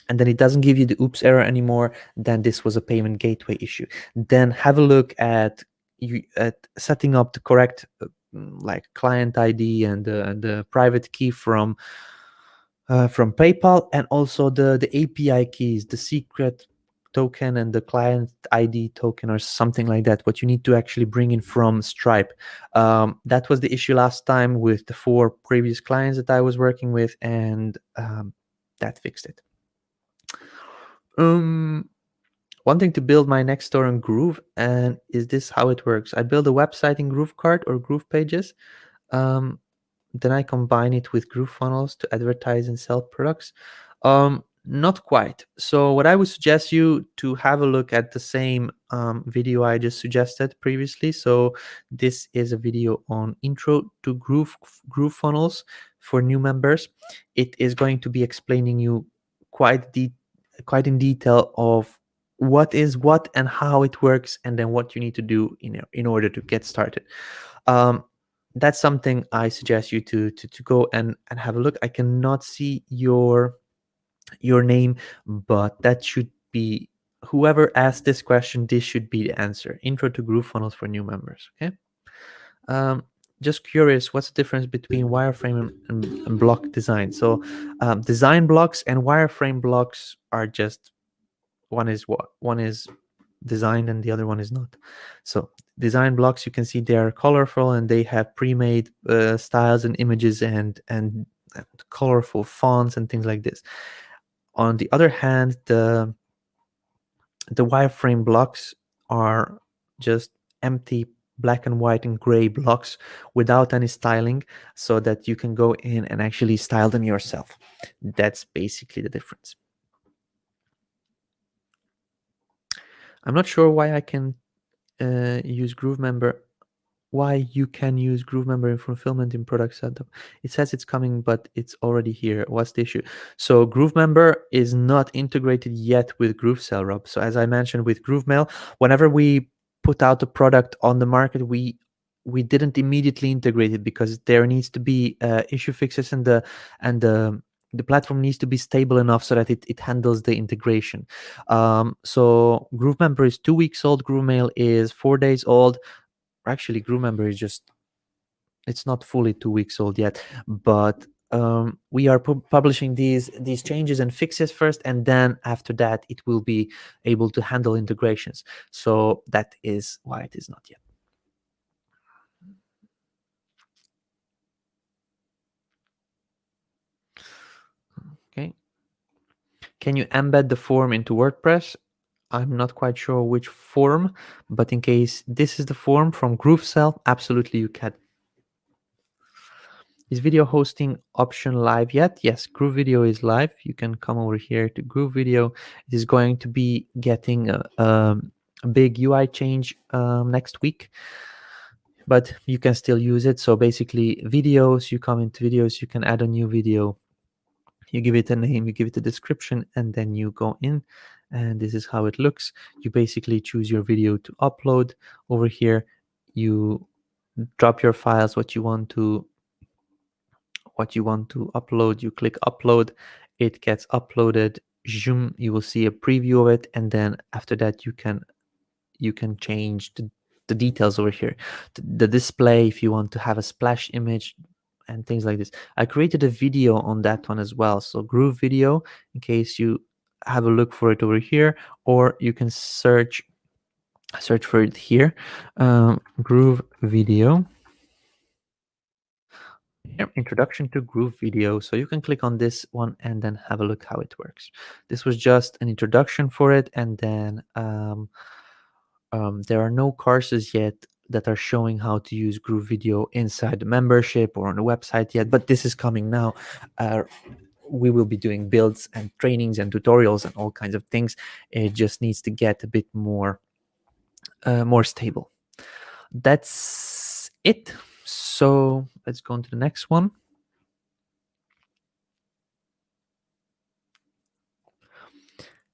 then it doesn't give you the oops error anymore, then this was a payment gateway issue. Then have a look at setting up the correct like client ID and the private key from PayPal, and also the API keys, the secret token and the client ID token or something like that, what you need to actually bring in from Stripe. That was the issue last time with the 4 previous clients that I was working with, and that fixed it. Wanting to build my next store on Groove, and is this how it works? I build a website in GrooveKart or GroovePages. Then I combine it with GrooveFunnels to advertise and sell products. Not quite. So what I would suggest you to have a look at the same video I just suggested previously. So this is a video on intro to GrooveFunnels for new members. It is going to be explaining you quite in detail of what is what and how it works, and then what you need to do in order to get started. That's something I suggest you to go and have a look. I cannot see your name, but that should be, whoever asked this question, this should be the answer. Intro to GrooveFunnels for new members. Okay. Just curious, what's the difference between wireframe and block design? So design blocks and wireframe blocks are just, one is designed and the other one is not. So design blocks, you can see they are colorful and they have pre-made styles and images and colorful fonts and things like this. On the other hand, the wireframe blocks are just empty black and white and gray blocks without any styling, so that you can go in and actually style them yourself. That's basically the difference. I'm not sure why I can use GrooveMember. Why you can use GrooveMember in fulfillment in product setup. It says it's coming, but it's already here. What's the issue? So GrooveMember is not integrated yet with GrooveSell, Rob. So as I mentioned with GrooveMail, whenever we put out a product on the market, we didn't immediately integrate it because there needs to be issue fixes, and the platform needs to be stable enough so that it handles the integration. So GrooveMember is 2 weeks old. GrooveMail is 4 days old. Actually, GrooveMember is just, it's not fully 2 weeks old yet, but we are publishing these changes and fixes first, and then after that it will be able to handle integrations. So that is why it is not yet. Okay. Can you embed the form into WordPress? I'm not quite sure which form, but in case this is the form from GrooveSell, absolutely you can. Is video hosting option live yet? Yes, GrooveVideo is live. You can come over here to GrooveVideo. It is going to be getting a big UI change next week, but you can still use it. So basically videos, you come into videos, you can add a new video, you give it a name, you give it a description, and then you go in, and this is how it looks. You basically choose your video to upload. Over here you drop your files, what you want to upload. You click upload, it gets uploaded, zoom, you will see a preview of it, and then after that you can change the details over here, the display, if you want to have a splash image and things like this. I created a video on that one as well, so GrooveVideo, in case you have a look for it over here, or you can search for it here, GrooveVideo. Here, introduction to GrooveVideo. So you can click on this one and then have a look how it works. This was just an introduction for it, and then there are no courses yet that are showing how to use GrooveVideo inside the membership or on the website yet, but this is coming now. We will be doing builds and trainings and tutorials and all kinds of things. It just needs to get a bit more stable. That's it. So let's go on to the next one.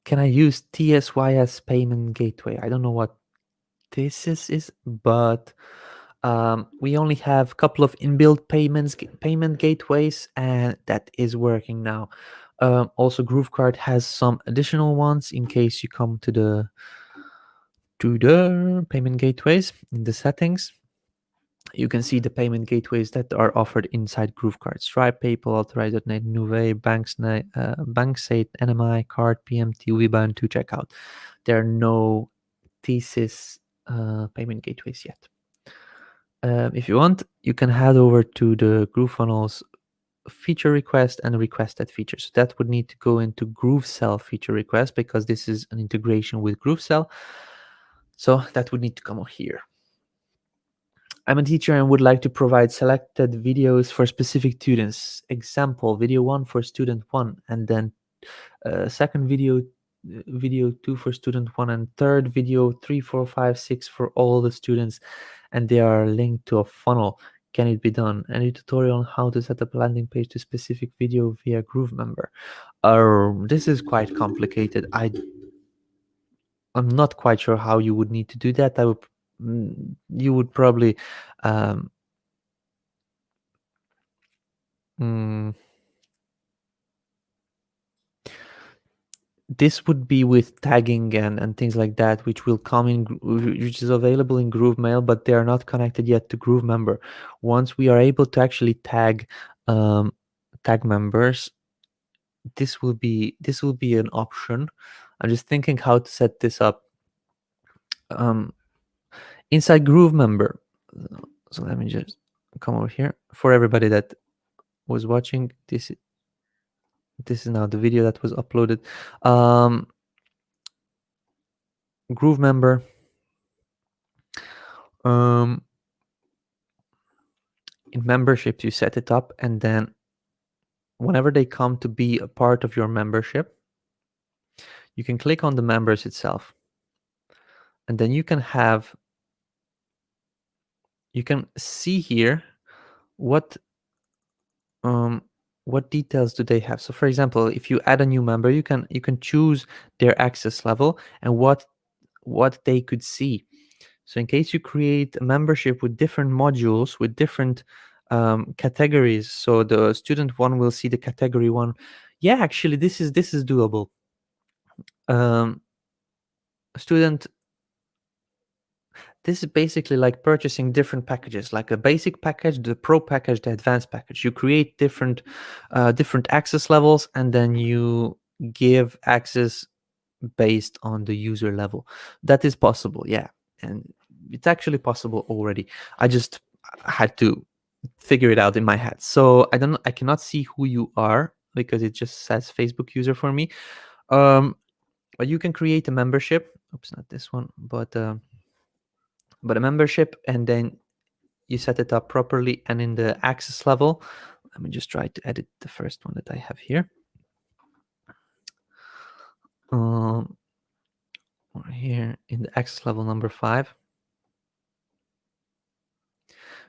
Can I use TSYS payment gateway? I don't know what this is, but we only have a couple of inbuilt payment gateways, and that is working now. Also, GrooveKart has some additional ones in case you come to the payment gateways in the settings. You can see the payment gateways that are offered inside GrooveKart: Stripe, PayPal, Authorize.net, Nuvei, Banksate, NMI, Card, PMT, Wiba, and to checkout. There are no TSYS payment gateways yet. If you want, you can head over to the GrooveFunnels feature request and request that feature. So that would need to go into GrooveSell feature request, because this is an integration with GrooveSell. So that would need to come over here. I'm a teacher and would like to provide selected videos for specific students. Example, video 1 for student 1, and then second video 2 for student 1, and third video 3, 4, 5, 6 for all the students, and they are linked to a funnel. Can it be done? Any tutorial on how to set up a landing page to specific video via GrooveMember? This is quite complicated. I'm not quite sure how you would need to do that. You would probably this would be with tagging and things like that, which will come in, which is available in GrooveMail, but they are not connected yet to GrooveMember. Once we are able to actually tag members, this will be an option. I'm just thinking how to set this up inside GrooveMember. So let me just come over here for everybody that was watching. This is now the video that was uploaded. GrooveMember. In memberships, you set it up, and then whenever they come to be a part of your membership, you can click on the members itself, and then you can see here what details do they have. So for example, if you add a new member, you can choose their access level and what they could see. So in case you create a membership with different modules, with different categories, so the student 1 will see the category 1. Yeah, actually, this is doable. Student, this is basically like purchasing different packages, like a basic package, the pro package, the advanced package. You create different access levels, and then you give access based on the user level. That is possible, yeah, and it's actually possible already. I just had to figure it out in my head. So I cannot see who you are because it just says Facebook user for me. But you can create a membership. Oops, not this one, but a membership, and then you set it up properly. And in the access level, let me just try to edit the first one that I have here. Here in the access level number 5.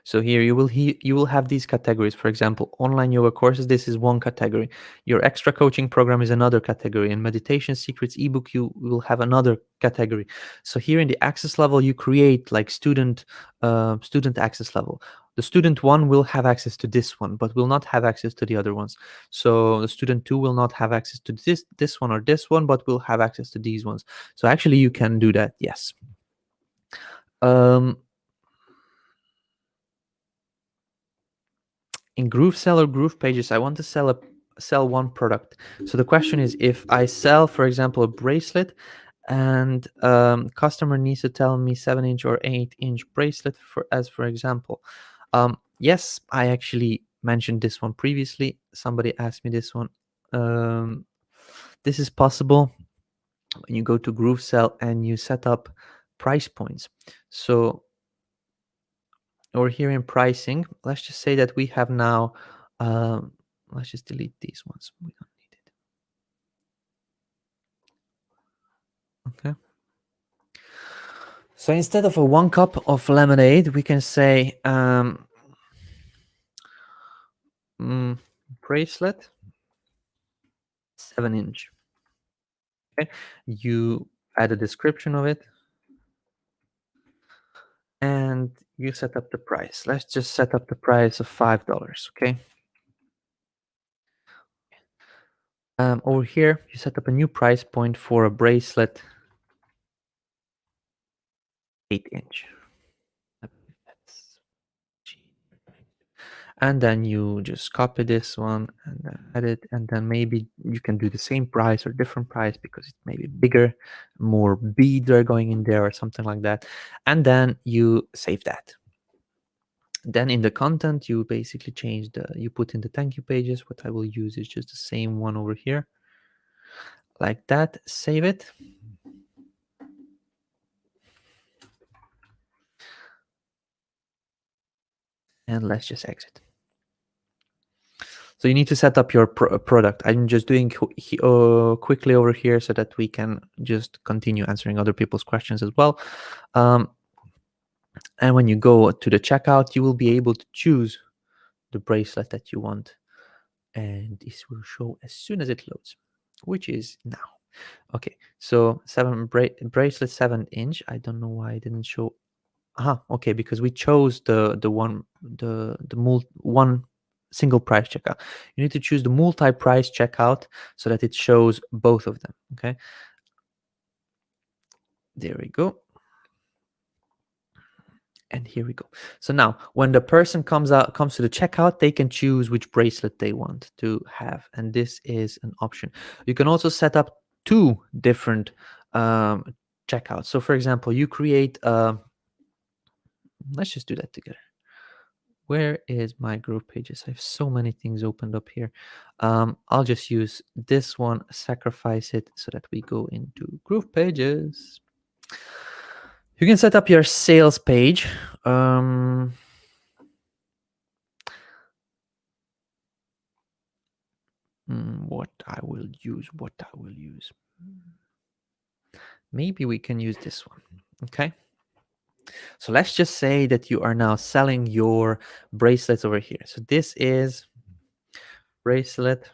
So here you will have these categories. For example, online yoga courses, this is one category. Your extra coaching program is another category, and meditation secrets ebook, you will have another category. So here in the access level, you create like student access level. The student 1 will have access to this one, but will not have access to the other ones. So the student 2 will not have access to this one or this one, but will have access to these ones. So actually you can do that, yes. In GrooveSell or GroovePages, I want to sell one product. So the question is, if I sell, for example, a bracelet, and customer needs to tell me 7-inch or 8-inch bracelet, for example. Yes, I actually mentioned this one previously. Somebody asked me this one. This is possible when you go to GrooveSell and you set up price points. So over here in pricing, let's just say that we have now, let's just delete these ones. We don't need it. Okay. So instead of a 1 cup of lemonade, we can say bracelet 7-inch. Okay, you add a description of it, and you set up the price. Let's just set up the price of $5. Okay. Over here, you set up a new price point for a bracelet 8-inch. And then you just copy this one and then add it, and then maybe you can do the same price or different price because it may be bigger, more beads are going in there or something like that. And then you save that. Then in the content, you basically change you put in the thank you pages. What I will use is just the same one over here, like that. Save it. And let's just exit. So you need to set up your product. I'm just doing quickly over here so that we can just continue answering other people's questions as well. And when you go to the checkout, you will be able to choose the bracelet that you want. And this will show as soon as it loads, which is now. Okay, so bracelet 7-inch. I don't know why it didn't show. Okay, because we chose the one single price checkout. You need to choose the multi-price checkout so that it shows both of them. Okay, there we go. And here we go. So now when the person comes to the checkout, they can choose which bracelet they want to have, and this is an option. You can also set up 2 different checkouts. So for example, you create let's just do that together. Where is my GroovePages? I have so many things opened up here. I'll just use this one, sacrifice it so that we go into GroovePages. You can set up your sales page. What I will use. Maybe we can use this one. Okay. So let's just say that you are now selling your bracelets over here. So this is bracelet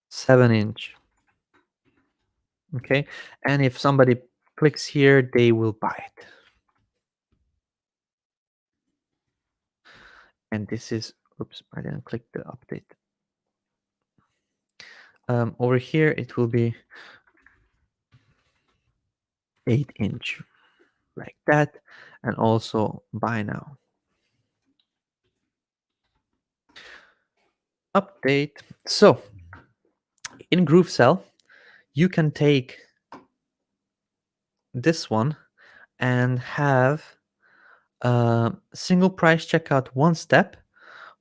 7-inch. Okay. And if somebody clicks here, they will buy it. And this is, oops, I didn't click the update. Over here, it will be 8-inch, like that, and also buy now. Update. So in GrooveSell, you can take this one and have a single price checkout 1 step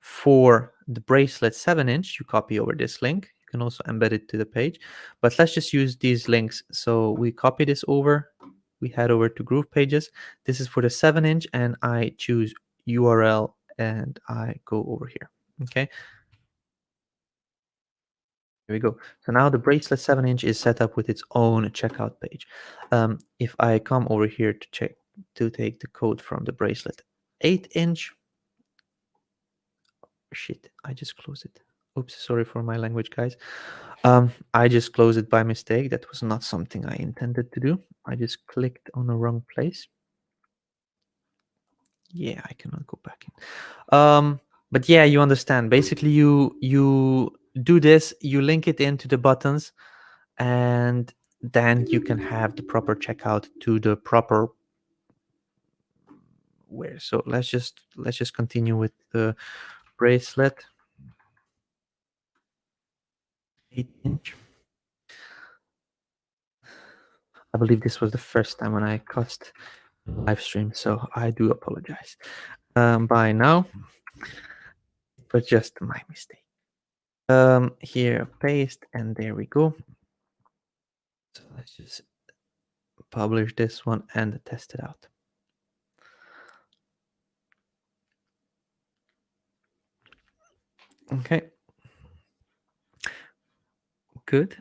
for the bracelet 7-inch. You copy over this link. You can also embed it to the page, but let's just use these links. So we copy this over, we head over to GroovePages. This is for the 7-inch, and I choose URL and I go over here. Okay, here we go. So now the bracelet 7-inch is set up with its own checkout page. If I come over here to take the code from the bracelet 8-inch, shit, I just closed it. Oops, sorry for my language, guys. I just closed it by mistake. That was not something I intended to do. I just clicked on the wrong place. Yeah, I cannot go back in. But yeah, you understand. Basically, you do this, you link it into the buttons, and then you can have the proper checkout to the proper wear. So let's just continue with the bracelet. 8-inch. I believe this was the first time when I cussed live stream, so I do apologize. By now, but just my mistake. Here, paste, and there we go. So let's just publish this one and test it out. Okay. Good.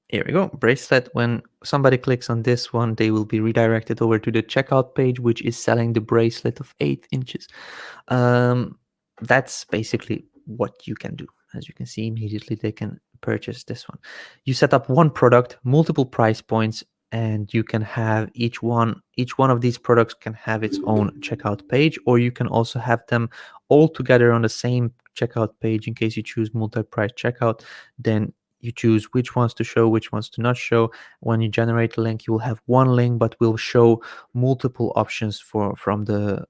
Here we go. Bracelet. When somebody clicks on this one, they will be redirected over to the checkout page, which is selling the bracelet of 8 inches. That's basically what you can do. As you can see, immediately they can purchase this one. You set up one product, multiple price points, and you can have each one of these products can have its own checkout page, or you can also have them all together on the same checkout page. In case you choose multi-price checkout, then you choose which ones to show, which ones to not show. When you generate a link, you will have one link, but will show multiple options from the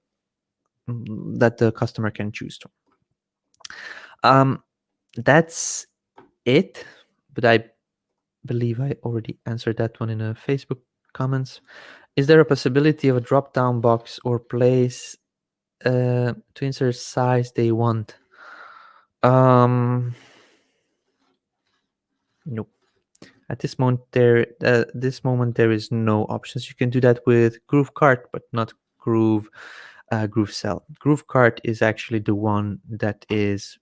that the customer can choose from. That's it, but I believe I already answered that one in a Facebook comments. Is there a possibility of a drop-down box or place to insert size they want? No. At this moment, there is no options. You can do that with GrooveKart, but not GrooveSell. GrooveKart is actually the one that is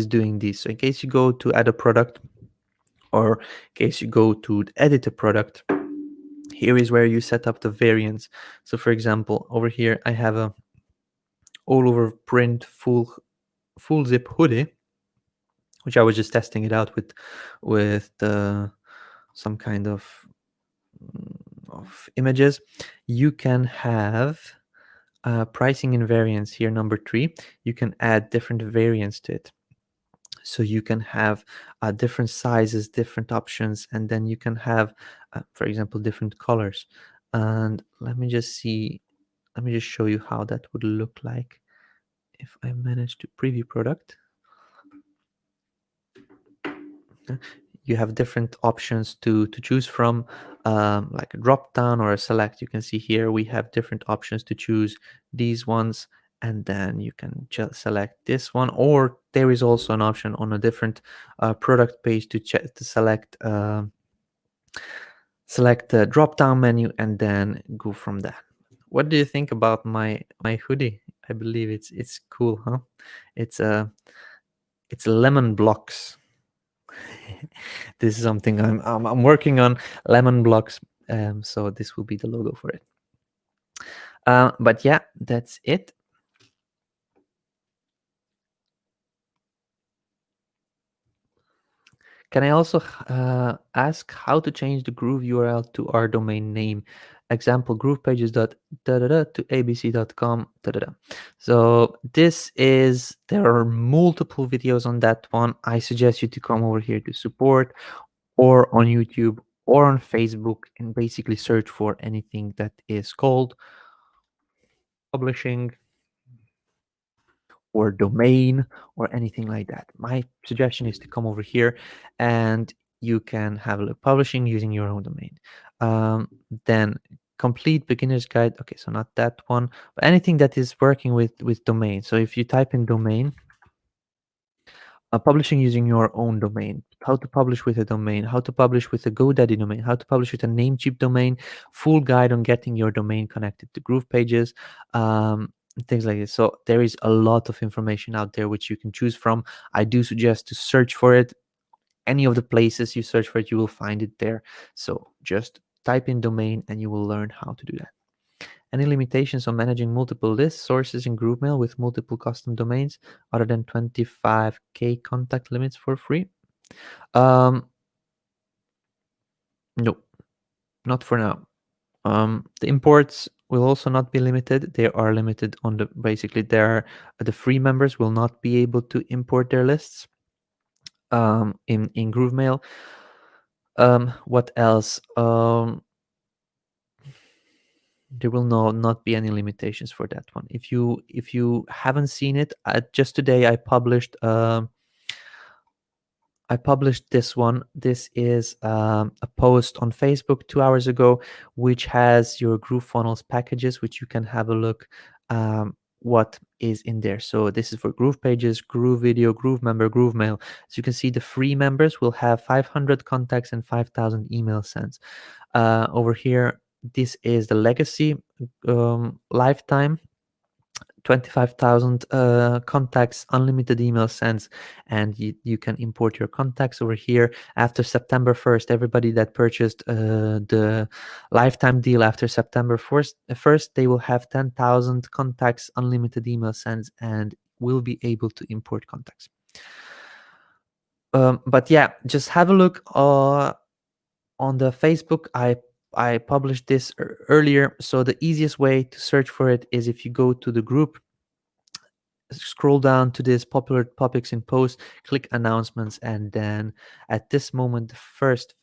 doing this. So in case you go to add a product, or in case you go to edit a product, here is where you set up the variants. So for example, over here I have a all over print full zip hoodie, which I was just testing it out with some kind of images. You can have pricing and variants here, number 3. You can add different variants to it. So you can have different sizes, different options, and then you can have, for example, different colors. And let me just show you how that would look like if I manage to preview product. You have different options to choose from, like a drop down or a select. You can see here we have different options to choose these ones, and then you can just select this one, or there is also an option on a different product page to select the drop down menu and then go from that. What do you think about my hoodie? I believe it's cool, huh? It's lemon blocks. This is something I'm working on, lemon blocks. So this will be the logo for it. But yeah, that's it. Can I also ask how to change the Groove URL to our domain name? Example, groovepages to abc.com. So there are multiple videos on that one. I suggest you to come over here to support, or on YouTube, or on Facebook, and basically search for anything that is called publishing or domain or anything like that. My suggestion is to come over here and you can have a look publishing using your own domain. Then complete beginner's guide. Okay, so not that one, but anything that is working with domain. So if you type in domain, publishing using your own domain, how to publish with a domain, how to publish with a GoDaddy domain, how to publish with a NameCheap domain, full guide on getting your domain connected to GroovePages, things like this. So there is a lot of information out there which you can choose from. I do suggest to search for it. Any of the places you search for it, you will find it there. So just type in domain and you will learn how to do that. Any limitations on managing multiple lists, sources in GrooveMail with multiple custom domains other than 25K contact limits for free? No, not for now. The imports will also not be limited. They are limited on the, basically the free members will not be able to import their lists in GrooveMail. What else? There will not be any limitations for that one. If you haven't seen it, just today I published this one. This is a post on Facebook 2 hours ago, which has your GrooveFunnels packages, which you can have a look what is in there. So this is for GroovePages, GrooveVideo, GrooveMember, GrooveMail. As you can see, the free members will have 500 contacts and 5,000 email sends. Over here, this is the legacy lifetime. 25,000 contacts, unlimited email sends, and you can import your contacts over here. After September 1st, everybody that purchased the lifetime deal after September 1st, they will have 10,000 contacts, unlimited email sends, and will be able to import contacts. But yeah, just have a look on the Facebook. I published this earlier, so the easiest way to search for it is if you go to the group, scroll down to this popular topics in post, click announcements, and then at this moment the first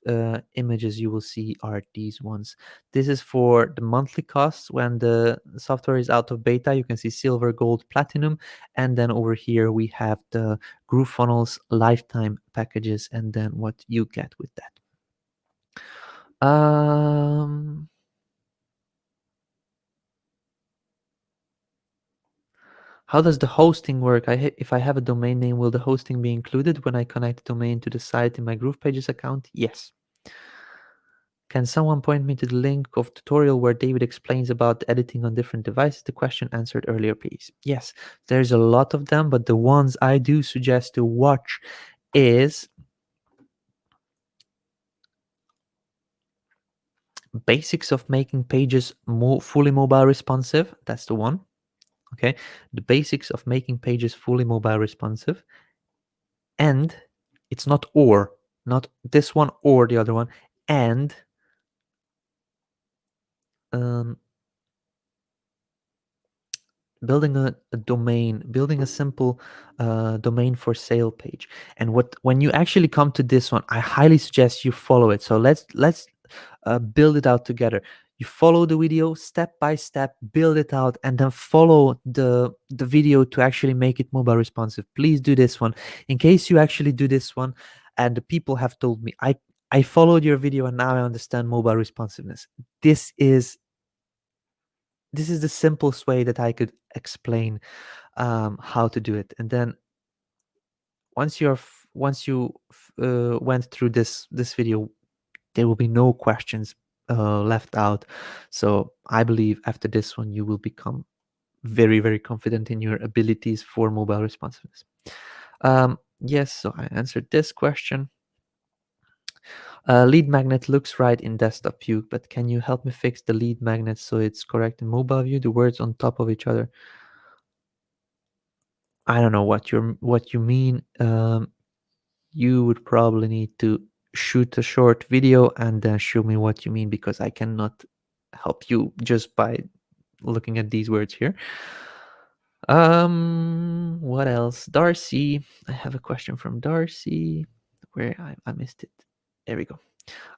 images you will see are these ones. This is for the monthly costs when the software is out of beta. You can see silver, gold, platinum, and then over here we have the GrooveFunnels lifetime packages and then what you get with that. How does the hosting work? If I have a domain name, will the hosting be included when I connect the domain to the site in my GroovePages account? Yes. Can someone point me to the link of tutorial where David explains about editing on different devices? The question answered earlier, please. Yes, there's a lot of them, but the ones I do suggest to watch is basics of making pages fully mobile responsive. That's the one. Okay, the basics of making pages fully mobile responsive. And it's not this one or the other one, and building a domain, building a simple domain for sale page. And when you actually come to this one, I highly suggest you follow it. So let's build it out together. You follow the video step by step, build it out, and then follow the video to actually make it mobile responsive. Please do this one. In case you actually do this one, and the people have told me, I followed your video and now I understand mobile responsiveness. This is the simplest way that I could explain how to do it. And then once you went through this video, there will be no questions left out. So I believe after this one, you will become very, very confident in your abilities for mobile responsiveness. Yes, so I answered this question. Lead magnet looks right in desktop view, but can you help me fix the lead magnet so it's correct in mobile view? The words on top of each other. I don't know what you mean. You would probably need to shoot a short video and then show me what you mean, because I cannot help you just by looking at these words here. What else? Darcy, I have a question from Darcy. Where I missed it. There we go.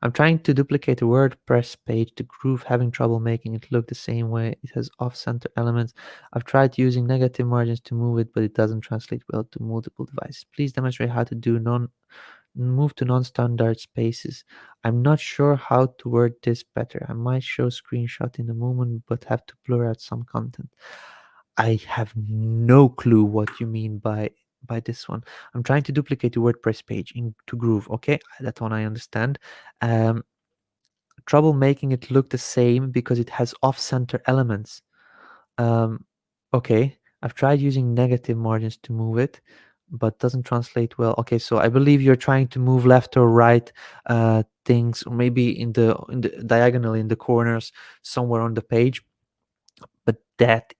I'm trying to duplicate a WordPress page to Groove, having trouble making it look the same way. It has off-center elements. I've tried using negative margins to move it, but it doesn't translate well to multiple devices. Please demonstrate how to do move to non-standard spaces. I'm not sure how to word this better. I might show screenshot in a moment, but have to blur out some content. I have no clue what you mean by this one. I'm trying to duplicate the WordPress page into Groove. Okay, that one I understand. Trouble making it look the same because it has off-center elements. Okay, I've tried using negative margins to move it, but doesn't translate well. Okay, so I believe you're trying to move left or right things, or maybe in the diagonally in the corners somewhere on the page. But that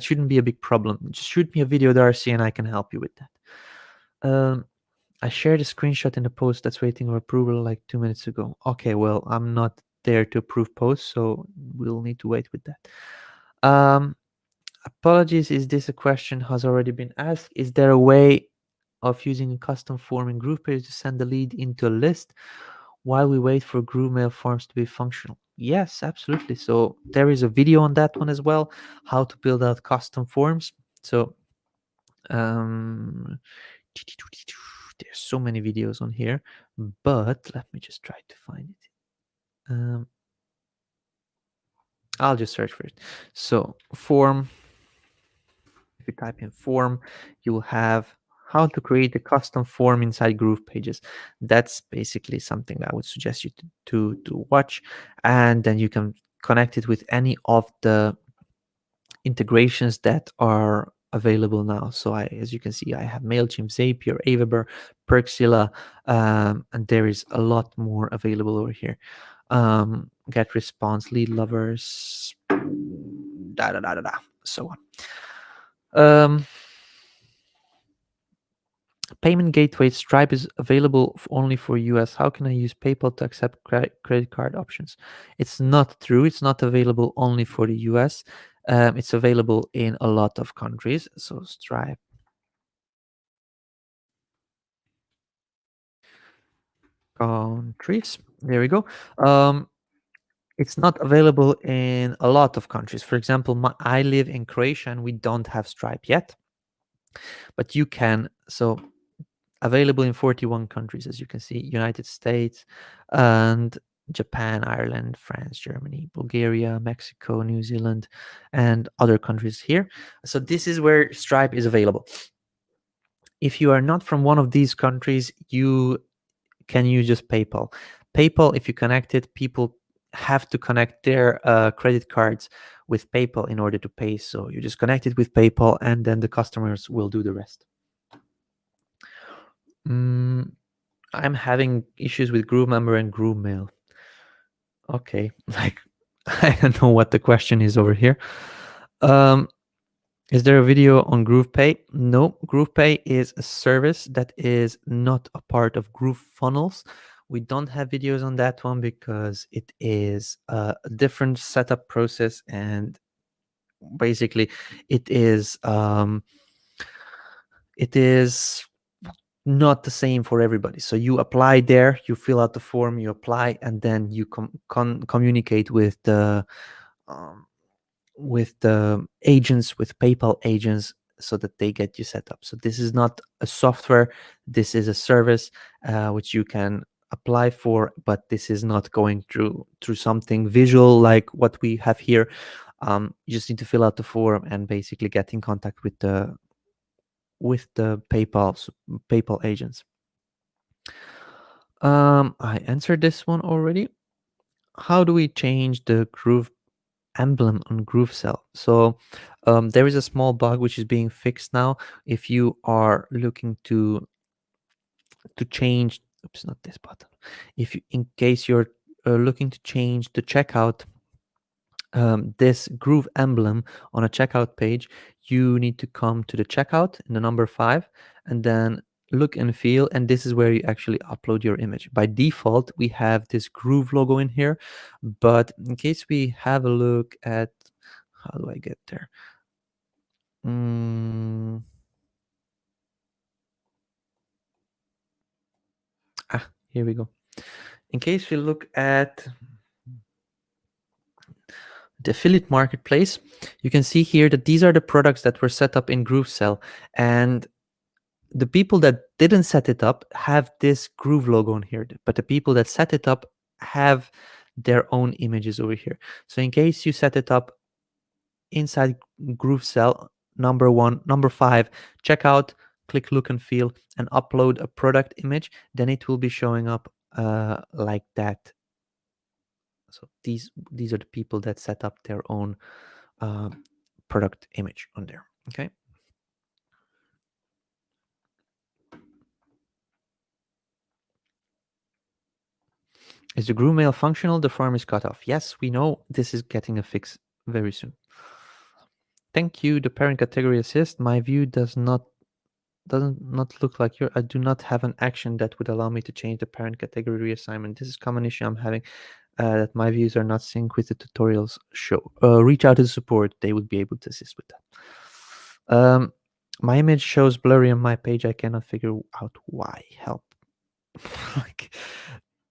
shouldn't be a big problem. Just shoot me a video, Darcy, and I can help you with that. I shared a screenshot in the post that's waiting for approval like 2 minutes ago. Okay, well, I'm not there to approve posts, so we'll need to wait with that. Apologies, is this a question has already been asked? Is there a way of using a custom form in GroovePages to send the lead into a list while we wait for GrooveMail forms to be functional? Yes, absolutely. So there is a video on that one as well, how to build out custom forms. So there's so many videos on here, but let me just try to find it. I'll just search for it. So form, if you type in form, you will have how to create a custom form inside GroovePages. That's basically something that I would suggest you to watch, and then you can connect it with any of the integrations that are available now. So as you can see, I have MailChimp, Zapier, Aweber, Perxilla, and there is a lot more available over here. Get response, lead lovers, so on. Payment gateway Stripe is available only for US. How can I use PayPal to accept credit card options? It's not true. It's not available only for the US. It's available in a lot of countries. So Stripe. Countries. There we go. It's not available in a lot of countries. For example, I live in Croatia and we don't have Stripe yet, but you can. So available in 41 countries, as you can see: United States and Japan, Ireland, France, Germany, Bulgaria, Mexico, New Zealand, and other countries here. So this is where Stripe is available. If you are not from one of these countries, you can use just PayPal. PayPal, if you connect it, people have to connect their credit cards with PayPal in order to pay. So you just connect it with PayPal, and then the customers will do the rest. I'm having issues with GrooveMember and GrooveMail. Okay, like I don't know what the question is over here. Is there a video on GroovePay? No, GroovePay is a service that is not a part of GrooveFunnels. We don't have videos on that one because it is a different setup process, and basically it is not the same for everybody. So you apply there, you fill out the form, you apply, and then you communicate with the agents, with PayPal agents, so that they get you set up. So this is not a software, this is a service which you can apply for, but this is not going through something visual like what we have here. You just need to fill out the form and basically get in contact with the PayPal agents. I answered this one already. How do we change the Groove emblem on GrooveSell? So there is a small bug which is being fixed now. If you are looking to change, oops, not this button. If you, in case you're looking to change the checkout, this Groove emblem on a checkout page, you need to come to the checkout in the number 5, and then look and feel, and this is where you actually upload your image. By default, we have this Groove logo in here, but in case we have a look at, how do I get there? Here we go. In case we look at the affiliate marketplace, you can see here that these are the products that were set up in GrooveSell, and the people that didn't set it up have this Groove logo on here, but the people that set it up have their own images over here. So in case you set it up inside GrooveSell, number 5, checkout, click look and feel, and upload a product image, then it will be showing up like that. So these are the people that set up their own product image on there. Okay. Is the GrooveMail functional? The form is cut off. Yes, we know this is getting a fix very soon. Thank you. The parent category assist. My view doesn't look like I do not have an action that would allow me to change the parent category reassignment. This is a common issue I'm having. that my views are not synced with the tutorials show. Reach out to support; they would be able to assist with that. My image shows blurry on my page. I cannot figure out why. Help. Like,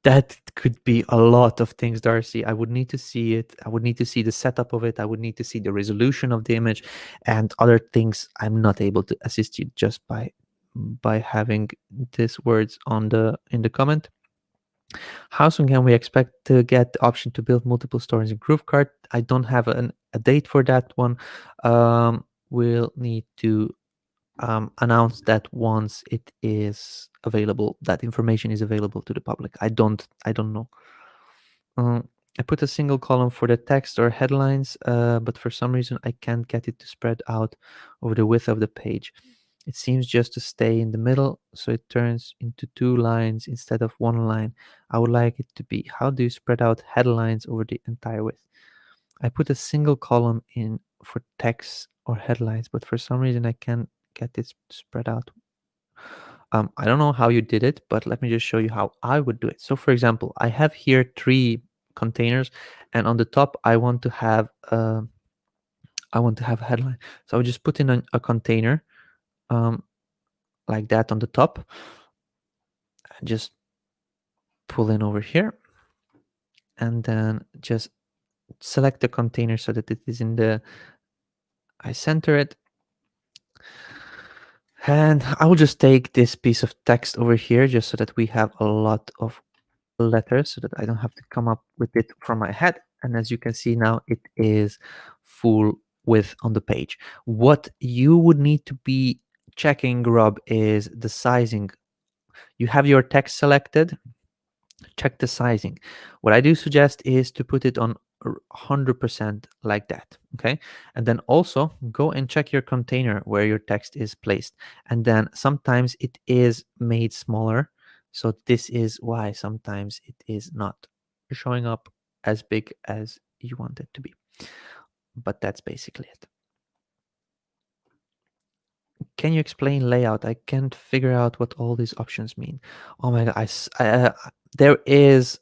that could be a lot of things, Darcy. I would need to see it. I would need to see the setup of it. I would need to see the resolution of the image and other things. I'm not able to assist you just by having these words on in the comment. How soon can we expect to get the option to build multiple stores in GrooveKart? I don't have a date for that one. We'll need to announce that once it is available, that information is available to the public. I don't know. I put a single column for the text or headlines, but for some reason I can't get it to spread out over the width of the page. It seems just to stay in the middle, so it turns into 2 lines instead of 1 line. I would like it to be. How do you spread out headlines over the entire width? I put a single column in for text or headlines, but for some reason I can't get it spread out. I don't know how you did it, but let me just show you how I would do it. So for example, I have here 3 containers, and on the top I want to have a headline. So I would just put in a container like that on the top, and just pull in over here, and then just select the container so that it is in the, I center it, and I will just take this piece of text over here just so that we have a lot of letters so that I don't have to come up with it from my head. And as you can see now, it is full width on the page. What you would need to be checking, Rob, is the sizing. You have your text selected, check the sizing. What I do suggest is to put it on 100% like that, okay? And then also go and check your container where your text is placed. And then sometimes it is made smaller. So this is why sometimes it is not showing up as big as you want it to be. But that's basically it. Can you explain layout? I can't figure out what all these options mean. Oh my God, there is,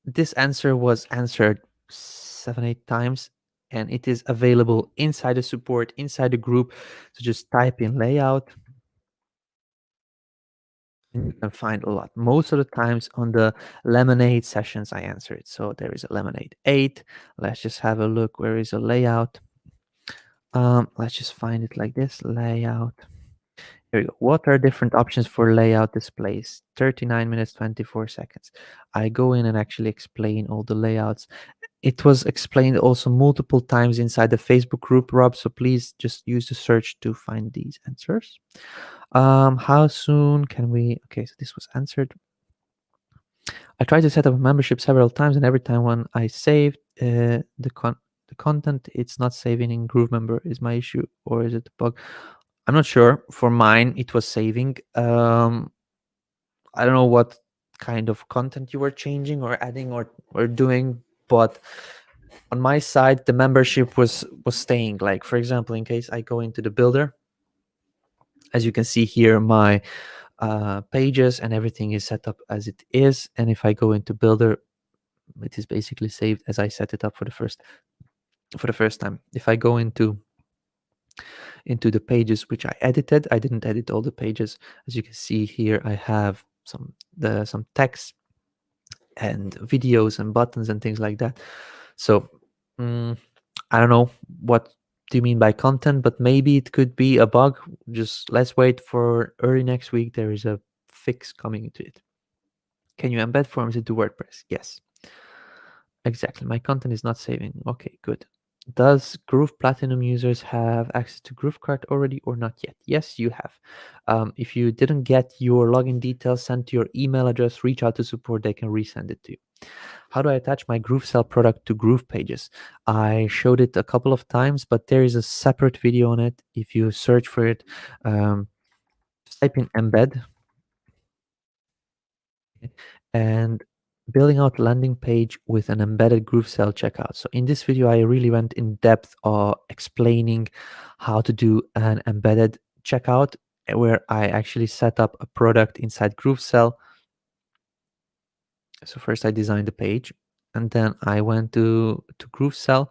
this answer was answered 7-8 times, and it is available inside the support, inside the group. So just type in layout and you can find a lot. Most of the times on the LemonAid sessions I answer it. So there is a LemonAid 8. Let's just have a look. Where is a layout? Let's just find it like this, layout. Here we go. What are different options for layout displays? 39 minutes, 24 seconds. I go in and actually explain all the layouts. It was explained also multiple times inside the Facebook group, Rob, so please just use the search to find these answers. How soon can we, okay, so this was answered. I tried to set up a membership several times, and every time when I saved the content, it's not saving in GrooveMember. Is my issue, or is it a bug? I'm not sure. For mine, it was saving. I don't know what kind of content you were changing or adding or doing, but on my side the membership was staying. Like, for example, in case I go into the builder, as you can see here, my pages and everything is set up as it is, and if I go into builder, it is basically saved as I set it up for the first time. If I go into the pages which I edited, I didn't edit all the pages. As you can see here, I have some text and videos and buttons and things like that. So I don't know what do you mean by content, but maybe it could be a bug. Just let's wait for early next week. There is a fix coming into it. Can you embed forms into WordPress? Yes, exactly. My content is not saving. Okay, good. Does Groove Platinum users have access to GrooveKart already or not yet? Yes, you have. If you didn't get your login details sent to your email address, reach out to support. They can resend it to you. How do I attach my GrooveSell product to GroovePages? I showed it a couple of times, but there is a separate video on it. If you search for it, just type in embed and building out landing page with an embedded GrooveSell checkout. So in this video, I really went in depth explaining how to do an embedded checkout, where I actually set up a product inside GrooveSell So first I designed the page, and then I went to GrooveSell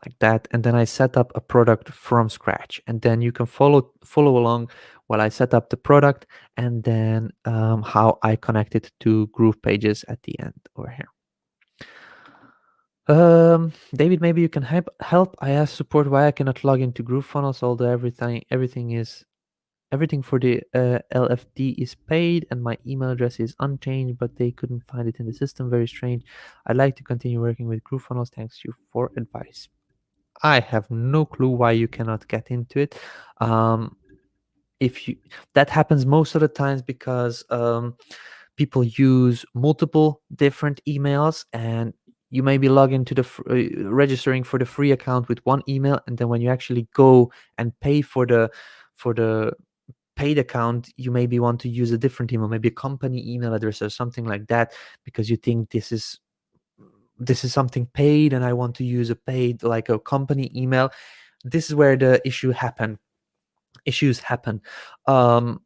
like that, and then I set up a product from scratch, and then you can follow along while I set up the product, and then how I connect it to GroovePages at the end over here. David, maybe you can help. I asked support why I cannot log into GrooveFunnels, although everything for the LFD is paid and my email address is unchanged, but they couldn't find it in the system. Very strange. I'd like to continue working with GrooveFunnels. Thanks you for advice. I have no clue why you cannot get into it. If you That happens most of the times because people use multiple different emails, and you may be logging to the registering for the free account with one email, and then when you actually go and pay for the paid account, you maybe want to use a different email, maybe a company email address or something like that, because you think this is something paid and I want to use a paid, like a company email. This is where the issues happen. um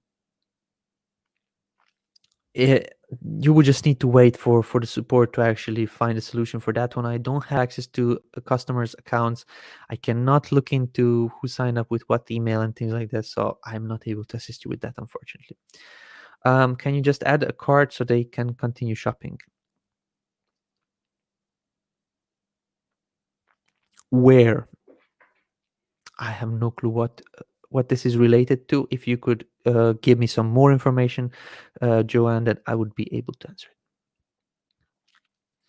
it, you would just need to wait for the support to actually find a solution for that one. I don't have access to a customer's accounts. I cannot look into who signed up with what email and things like that, so I'm not able to assist you with that, unfortunately. Can you just add a cart so they can continue shopping? Where? I have no clue what this is related to. If you could give me some more information, Joanne, that I would be able to answer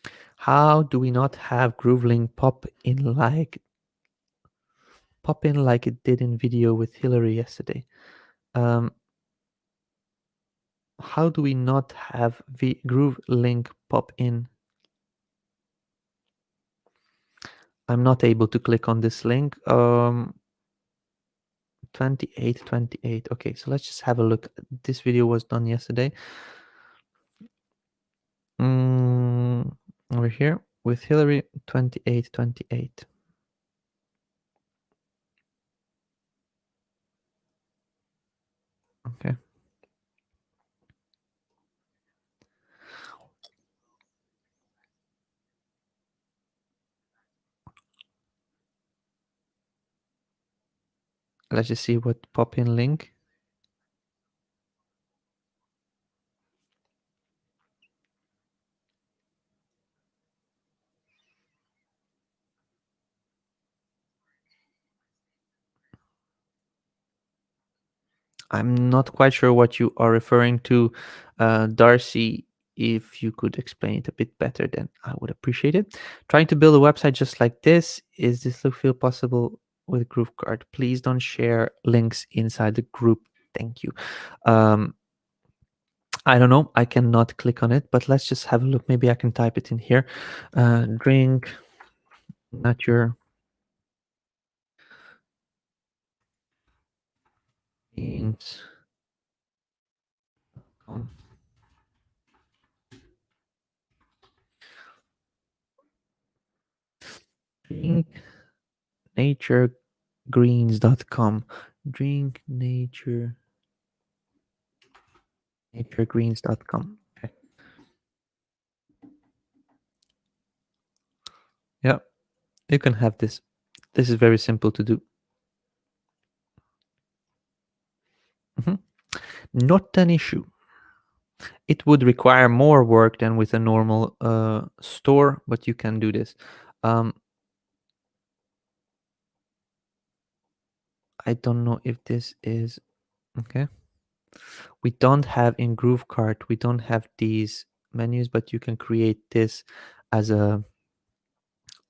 it. How do we not have GrooveLink pop in like it did in video with Hillary yesterday? Um, how do we not have GrooveLink pop in? I'm not able to click on this link. 28. Okay, so let's just have a look. This video was done yesterday. Over here with Hillary, 28. Okay. Let's just see what pop in link. I'm not quite sure what you are referring to, Darcy. If you could explain it a bit better, then I would appreciate it. Trying to build a website just like this. Is this look feel possible with GrooveKart? Please don't share links inside the group. Thank you. I don't know. I cannot click on it, but let's just have a look. Maybe I can type it in here. Drink nature beans. Drink naturegreens.com. Drink naturegreens.com. Okay. Yeah, you can have this. This is very simple to do. Not an issue. It would require more work than with a normal store, but you can do this. I don't know if this is okay. We don't have in GrooveKart, we don't have these menus, but you can create this as a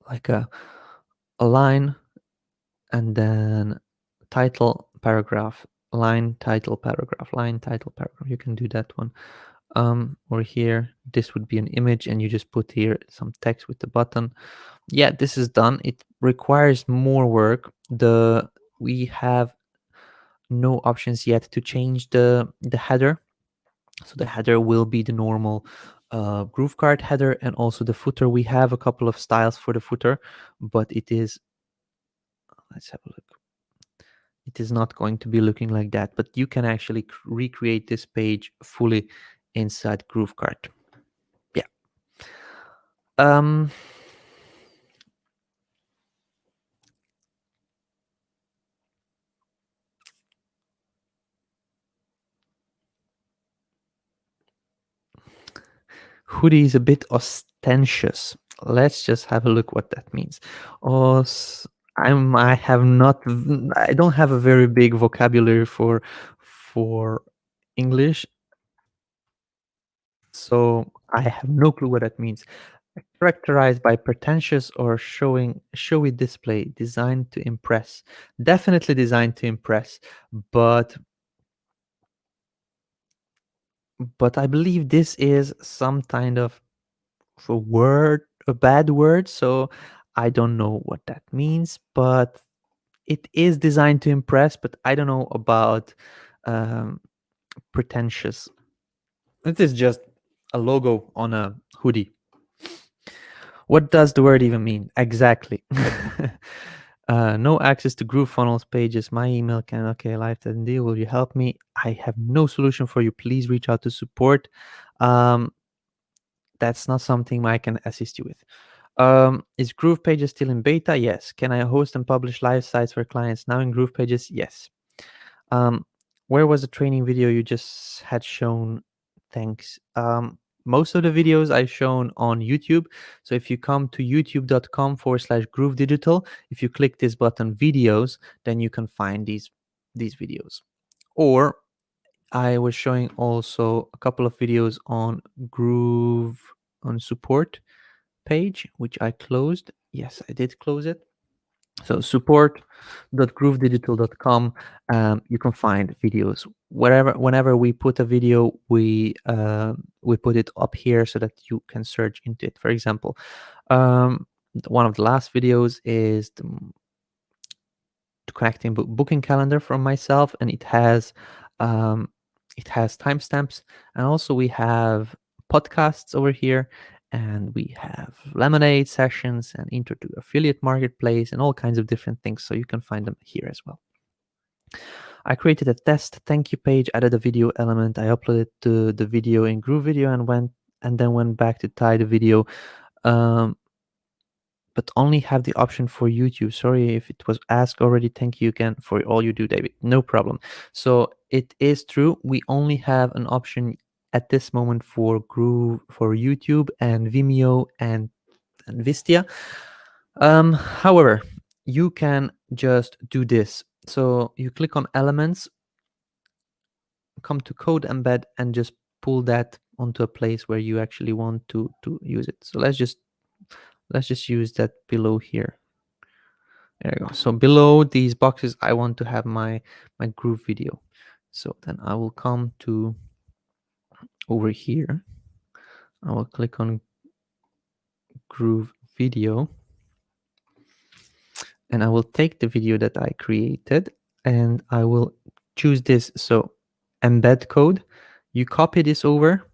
like a line, and then title paragraph, line title paragraph, line title paragraph. You can do that one. Or here, this would be an image, and you just put here some text with the button. Yeah, this is done. It requires more work. We have no options yet to change the header. So the header will be the normal GrooveKart header, and also the footer. We have a couple of styles for the footer, but it is, let's have a look. It is not going to be looking like that, but you can actually recreate this page fully inside GrooveKart. Yeah. Um, hoodie is a bit ostentatious. Let's just have a look what that means. I don't have a very big vocabulary for English, so I have no clue what that means. Characterized by pretentious or showy display, designed to impress. Definitely designed to impress, but I believe this is some kind of a bad word, so I don't know what that means, but it is designed to impress, but I don't know about um, pretentious. It is just a logo on a hoodie. What does the word even mean? Exactly. No access to GrooveFunnels pages. My email can, okay, live doesn't deal. Will you help me? I have no solution for you. Please reach out to support. That's not something I can assist you with. Is GroovePages still in beta? Yes. Can I host and publish live sites for clients now in GroovePages? Yes. Where was the training video you just had shown? Thanks. Most of the videos I've shown on YouTube. So if you come to youtube.com/GrooveDigital, if you click this button videos, then you can find these videos. Or I was showing also a couple of videos on Groove on support page, which I closed. Yes, I did close it. So support.groovedigital.com. You can find videos whenever we put a video, we put it up here so that you can search into it. For example, one of the last videos is the connecting booking calendar from myself, and it has timestamps, and also we have podcasts over here, and we have LemonAid sessions and intro to affiliate marketplace and all kinds of different things, so you can find them here as well. I created a test thank you page, added a video element. I uploaded the video in GrooveVideo and then went back to tie the video, but only have the option for YouTube. Sorry if it was asked already. Thank you again for all you do, David. No problem. So it is true. We only have an option at this moment for YouTube and Vimeo and Vistia. However, you can just do this. So you click on elements, come to code embed, and just pull that onto a place where you actually want to use it. So let's just use that below here. There you go. So below these boxes, I want to have my GrooveVideo. So then I will come to over here. I will click on GrooveVideo, and I will take the video that I created, and I will choose this. So embed code. You copy this over.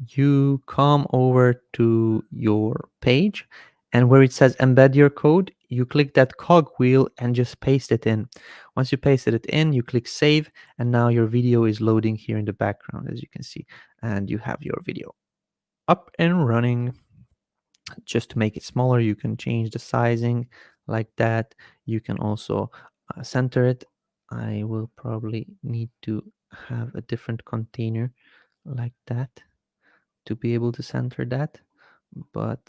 You come over to your page, and where it says embed your code, you click that cogwheel and just paste it in. Once you pasted it in, you click save, and now your video is loading here in the background, as you can see, and you have your video up and running. Just to make it smaller, you can change the sizing like that. You can also center it. I will probably need to have a different container like that to be able to center that. But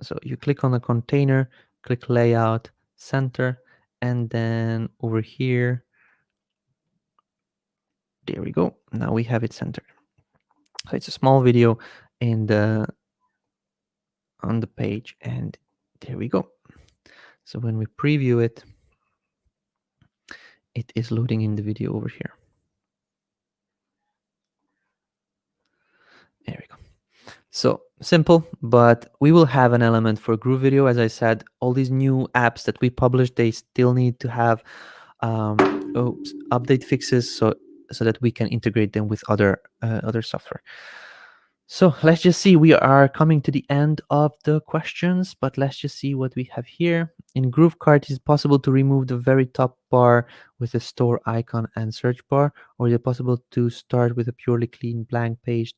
so you click on the container, click layout, center, and then over here, there we go. Now we have it centered. So it's a small video in on the page, and there we go. So when we preview it, it is loading in the video over here. There we go. So simple, but we will have an element for GrooveVideo. As I said, all these new apps that we publish, they still need to have update fixes so that we can integrate them with other software. So let's just see. We are coming to the end of the questions, but let's just see what we have here. In GrooveKart, is it possible to remove the very top bar with a store icon and search bar, or is it possible to start with a purely clean blank page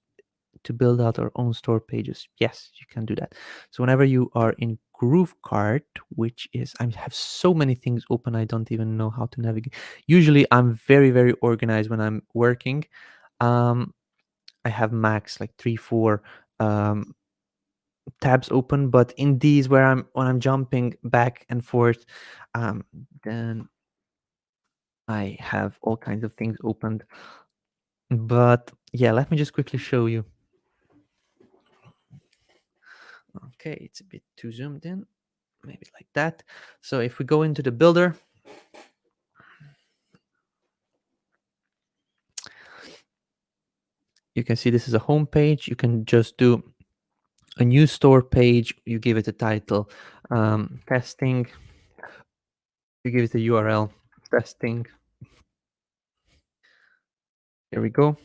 to build out our own store pages? Yes, you can do that. So whenever you are in GrooveKart, which is, I have so many things open, I don't even know how to navigate. Usually I'm very, very organized when I'm working. I have max like 3, 4 tabs open, but in these where when I'm jumping back and forth, then I have all kinds of things opened. But yeah, let me just quickly show you. Okay, it's a bit too zoomed in, maybe like that. So if we go into the builder, you can see this is a home page. You can just do a new store page. You give it a title, testing. You give it a URL, testing. Here we go.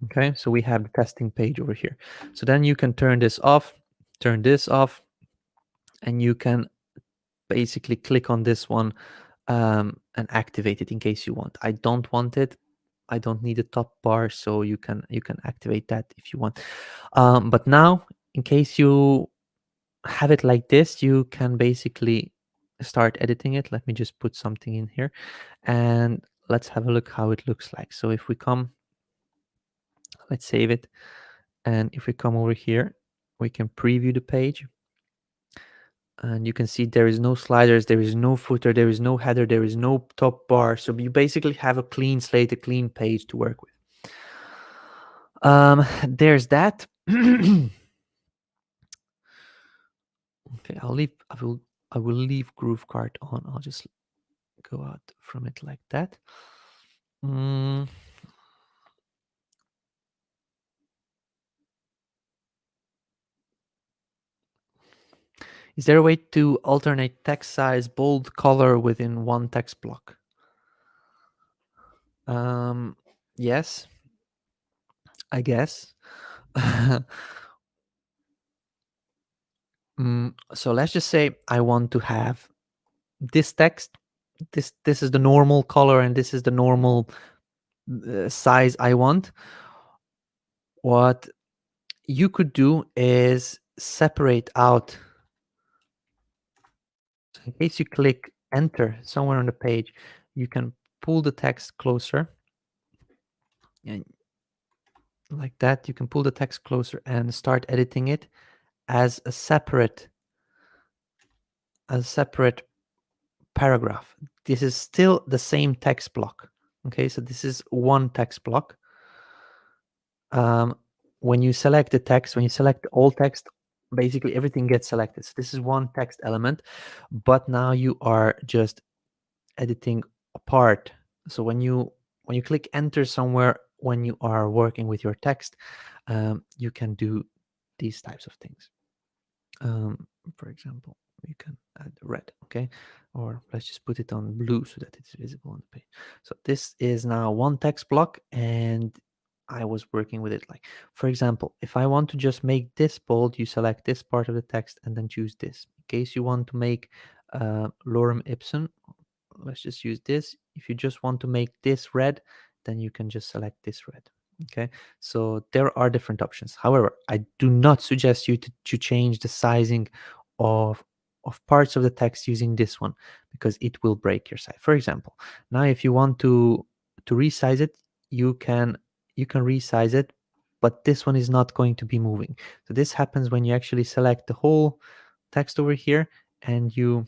Okay, so we have the testing page over here. So then you can turn this off, and you can basically click on this one and activate it in case you want. I don't want it. I don't need a top bar, so you can activate that if you want. But now, in case you have it like this, you can basically start editing it. Let me just put something in here, and let's have a look how it looks like. So if we come, let's save it, and if we come over here, we can preview the page. And you can see there is no sliders, there is no footer, there is no header, there is no top bar. So you basically have a clean slate, a clean page to work with. There's that. Okay, I will leave GrooveKart on. I'll just go out from it like that. Is there a way to alternate text size, bold, color within one text block? Yes, I guess. So let's just say I want to have this text. This is the normal color, and this is the normal size I want. What you could do is separate out. So in case you click enter somewhere on the page, you can pull the text closer, and like that you can pull the text closer and start editing it as a separate paragraph. This is still the same text block. Okay, so this is one text block. When you select the text, when you select all text, basically everything gets selected. So this is one text element, but now you are just editing apart. So when you click enter somewhere, when you are working with your text, you can do these types of things. For example, you can add red, okay? Or let's just put it on blue so that it's visible on the page. So this is now one text block, and I was working with it like, for example, if I want to just make this bold, you select this part of the text and then choose this. In case you want to make lorem ipsum, let's just use this. If you just want to make this red, then you can just select this red. Okay, so there are different options. However, I do not suggest you to change the sizing of parts of the text using this one, because it will break your site. For example, now if you want to resize it, you can resize it, but this one is not going to be moving. So this happens when you actually select the whole text over here, and you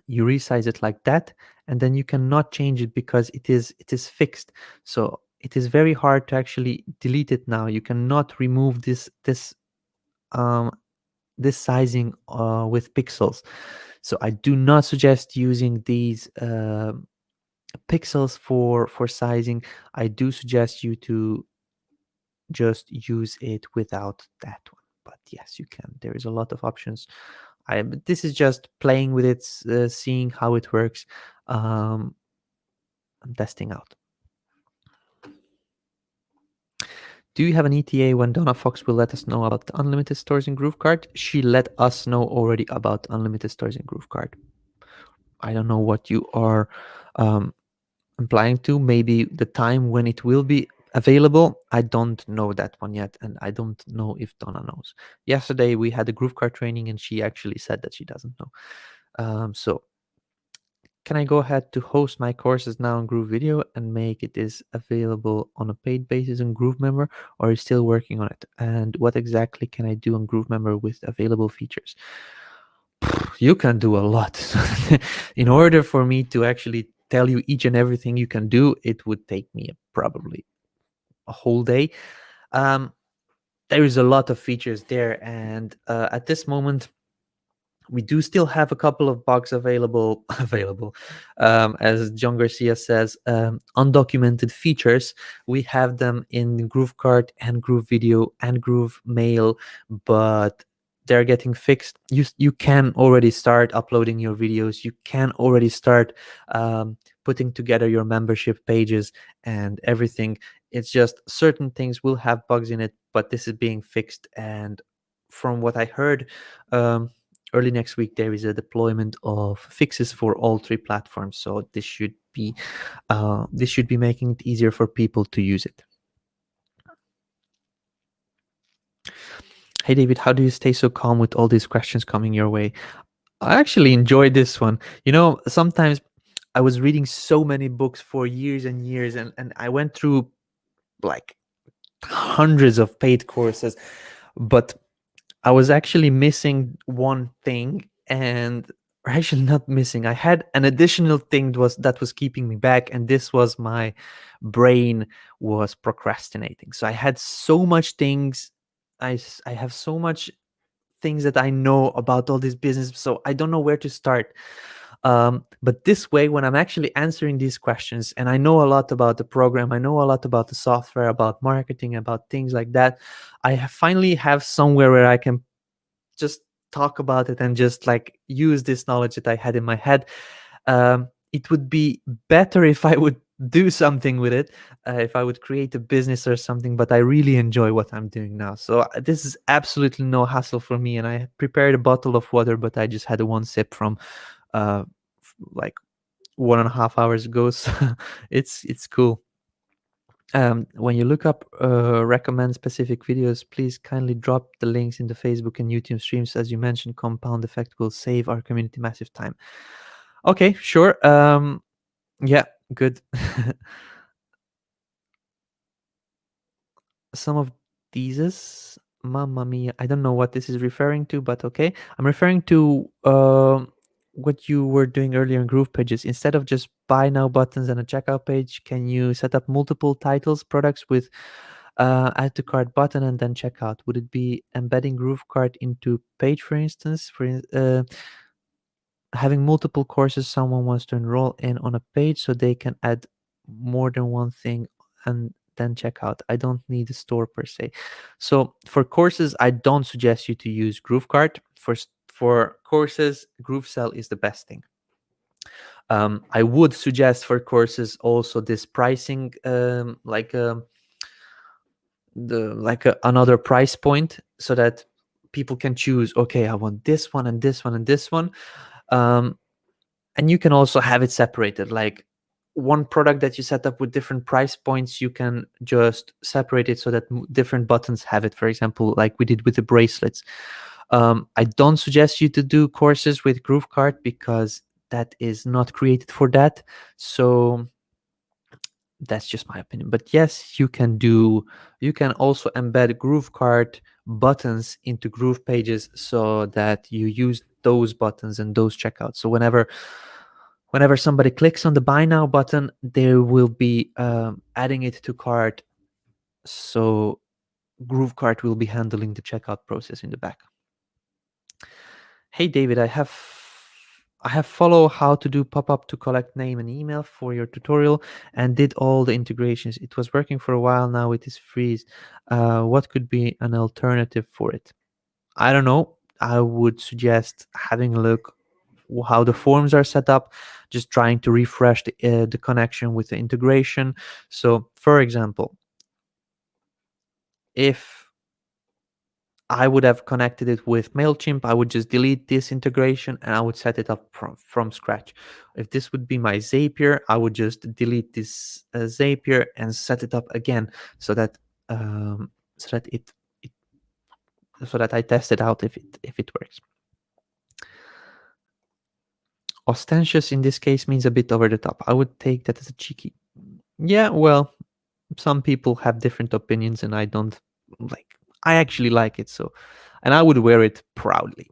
resize it like that, and then you cannot change it because it is fixed. So it is very hard to actually delete it now. You cannot remove this sizing with pixels. So I do not suggest using these pixels for sizing. I do suggest you to just use it without that one. But yes, you can. There is a lot of options. This is just playing with it, seeing how it works, and testing out. Do you have an ETA when Donna Fox will let us know about the unlimited stores in GrooveKart? She let us know already about unlimited stores in GrooveKart. I don't know what you are implying to. Maybe the time when it will be available. I don't know that one yet, and I don't know if Donna knows. Yesterday we had a GrooveKart training, and she actually said that she doesn't know. So can I go ahead to host my courses now on GrooveVideo and make it is available on a paid basis on GrooveMember, or are you still working on it? And what exactly can I do on GrooveMember with available features? You can do a lot. In order for me to actually tell you each and everything you can do, it would take me probably a whole day. There is a lot of features there, and at this moment we do still have a couple of bugs available. As John Garcia says, undocumented features. We have them in GrooveKart and GrooveVideo and GrooveMail, but they're getting fixed. You can already start uploading your videos. You can already start putting together your membership pages and everything. It's just certain things will have bugs in it, but this is being fixed. And from what I heard, early next week there is a deployment of fixes for all 3 platforms. So this should be making it easier for people to use it. Hey David, how do you stay so calm with all these questions coming your way? I actually enjoyed this one. Sometimes I was reading so many books for years and years, and I went through like hundreds of paid courses, but I was actually missing one thing, and actually not missing. I had an additional thing that was keeping me back, and this was my brain was procrastinating. So I had so much things. I have so much things that I know about all this business, so I don't know where to start. But this way, when I'm actually answering these questions, and I know a lot about the program, I know a lot about the software, about marketing, about things like that, finally have somewhere where I can just talk about it and just like use this knowledge that I had in my head. It would be better if I would do something with it, if I would create a business or something, but I really enjoy what I'm doing now. So this is absolutely no hassle for me. And I prepared a bottle of water, but I just had one sip from like 1.5 hours ago. So it's cool. When you look up recommend specific videos, please kindly drop the links in the Facebook and YouTube streams. As you mentioned, compound effect will save our community massive time. Okay, sure. Yeah, good. Some of these, mamma mia, I don't know what this is referring to, but okay. I'm referring to what you were doing earlier in GroovePages. Instead of just buy now buttons and a checkout page, can you set up multiple titles, products with add to cart button and then checkout? Would it be embedding GrooveKart into page, for instance? Having multiple courses someone wants to enroll in on a page so they can add more than one thing and then check out. I don't need a store per se. So for courses, I don't suggest you to use GrooveKart. For courses, GrooveSell is the best thing. I would suggest for courses also this pricing, another price point, so that people can choose. Okay, I want this one and this one and this one. And you can also have it separated, like one product that you set up with different price points, you can just separate it so that different buttons have it, for example, like we did with the bracelets. I don't suggest you to do courses with GrooveKart because that is not created for that. So that's just my opinion. But yes, you can also embed GrooveKart buttons into GroovePages so that you use those buttons and those checkouts. So whenever somebody clicks on the buy now button, they will be adding it to cart. So GrooveKart will be handling the checkout process in the back. Hey David, I have follow how to do pop-up to collect name and email for your tutorial and did all the integrations. It was working for a while, now it is freeze. What could be an alternative for it? I don't know. I would suggest having a look how the forms are set up, just trying to refresh the connection with the integration. So for example, if I would have connected it with MailChimp. I would just delete this integration and I would set it up from scratch. If this would be my Zapier, I would just delete this Zapier and set it up again so that um, so that it so that I test it out if it works. Ostentatious in this case means a bit over the top. I would take that as a cheeky. Yeah, well, some people have different opinions and I don't like. I actually like it, so, and I would wear it proudly.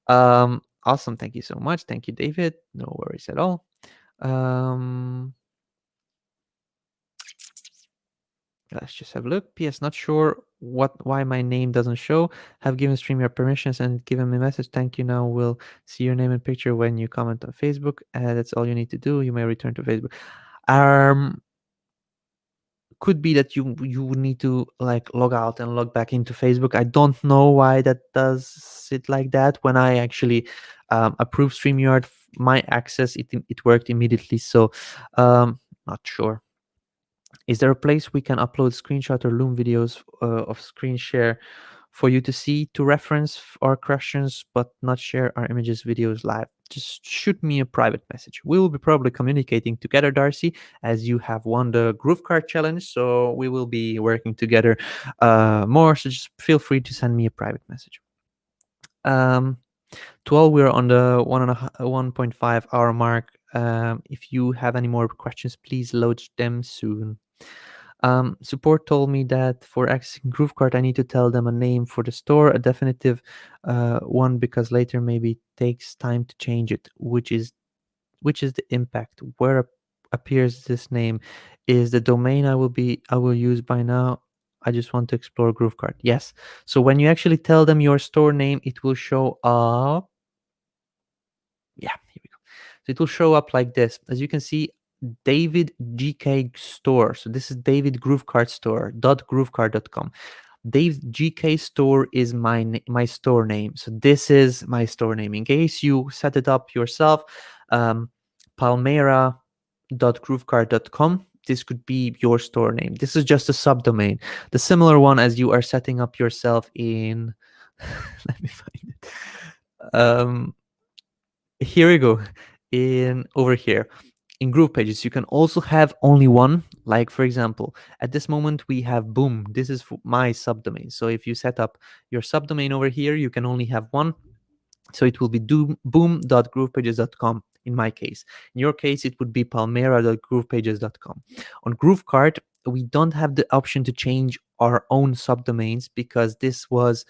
Awesome, thank you so much. Thank you, David. No worries at all. Let's just have a look. PS, not sure why my name doesn't show. Have given StreamYard permissions and given me a message. Thank you. Now we'll see your name and picture when you comment on Facebook. That's all you need to do. You may return to Facebook. Could be that you would need to like log out and log back into Facebook. I don't know why that does it like that. When I actually approved StreamYard, my access, it worked immediately. So not sure. Is there a place we can upload screenshot or Loom videos of screen share for you to see to reference our questions, but not share our images, videos live? Just shoot me a private message. We will be probably communicating together, Darcy, as you have won the GrooveKart challenge. So we will be working together more. So just feel free to send me a private message. 12, we're on the 1.5 hour mark. If you have any more questions, please load them soon. Support told me that for accessing GrooveKart, I need to tell them a name for the store, a definitive one, because later maybe it takes time to change it. Which is the impact? Where appears this name? Is the domain I will use by now? I just want to explore GrooveKart. Yes. So when you actually tell them your store name, it will show up. Yeah, here we go. So it will show up like this. As you can see, David GK store. So this is David GrooveKart store .groovekart.com. Dave GK store is my store name. So this is my store name. In case you set it up yourself, palmera.groovekart.com. This could be your store name. This is just a subdomain. The similar one as you are setting up yourself in. Let me find it. Here we go. In over here in GroovePages, you can also have only one. Like for example, at this moment we have boom. This is my subdomain. So if you set up your subdomain over here, you can only have one. So it will be boom.groovepages.com in my case. In your case, it would be palmera.groovepages.com. On GrooveKart, we don't have the option to change our own subdomains because this was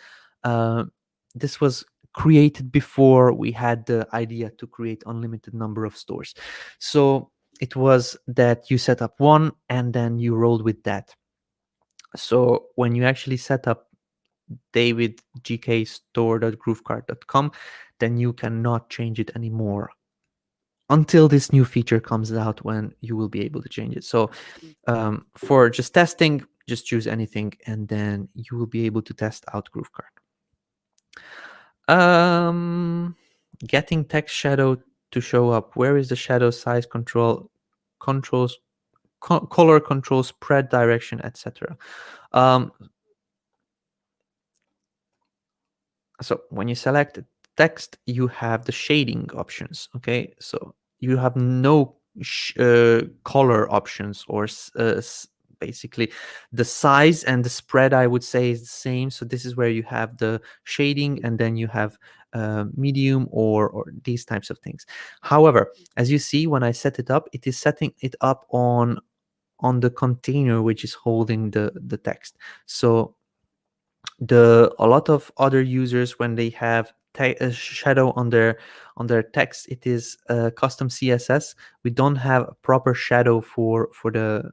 created before we had the idea to create unlimited number of stores. So it was that you set up one and then you rolled with that. So when you actually set up davidgkstore.groovekart.com, then you cannot change it anymore until this new feature comes out when you will be able to change it. So for just testing, just choose anything and then you will be able to test out GrooveKart. Getting text shadow to show up. Where is the shadow size controls, color control, spread direction, etc. So when you select text, you have the shading options. Okay, so you have no color options or basically the size and the spread, I would say, is the same. So this is where you have the shading and then you have medium or these types of things. However, as you see, when I set it up, it is setting it up on the container which is holding the text. So a lot of other users, when they have a shadow on their text, it is custom CSS. We don't have a proper shadow for the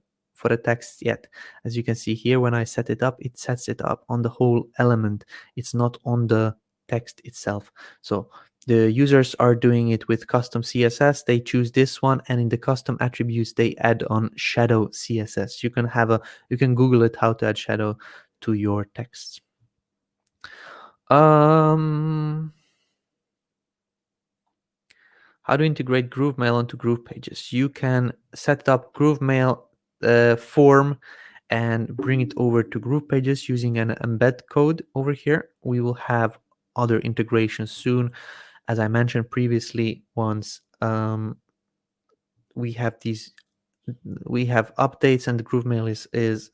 text yet. As you can see here, when I set it up, it sets it up on the whole element. It's not on the text itself. So the users are doing it with custom CSS. They choose this one, and in the custom attributes they add on shadow CSS. You can Google it, how to add shadow to your texts. How to integrate GrooveMail onto GroovePages? You can set up GrooveMail form and bring it over to GroovePages using an embed code over here. We will have other integrations soon. As I mentioned previously, once we have updates and the GrooveMail is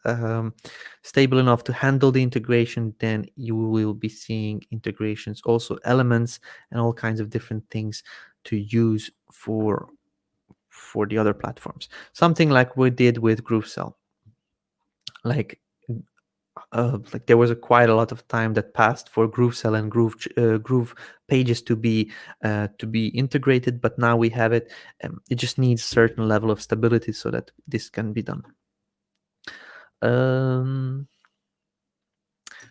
stable enough to handle the integration, then you will be seeing integrations, also elements and all kinds of different things to use for the other platforms. Something like we did with GrooveSell. Like there was quite a lot of time that passed for GrooveSell and GroovePages to be integrated, but now we have it. It just needs certain level of stability so that this can be done.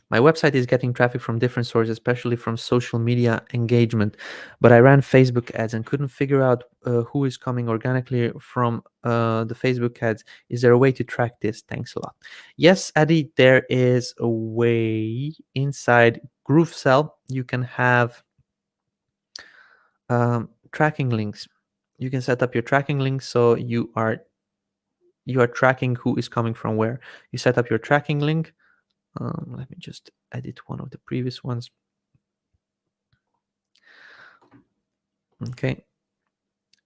My website is getting traffic from different sources, especially from social media engagement, but I ran Facebook ads and couldn't figure out who is coming organically from the Facebook ads. Is there a way to track this? Thanks a lot. Yes, Addy, there is a way. Inside GrooveSell, you can have tracking links. You can set up your tracking links so you are tracking who is coming from where. You set up your tracking link. Let me just edit one of the previous ones. Okay.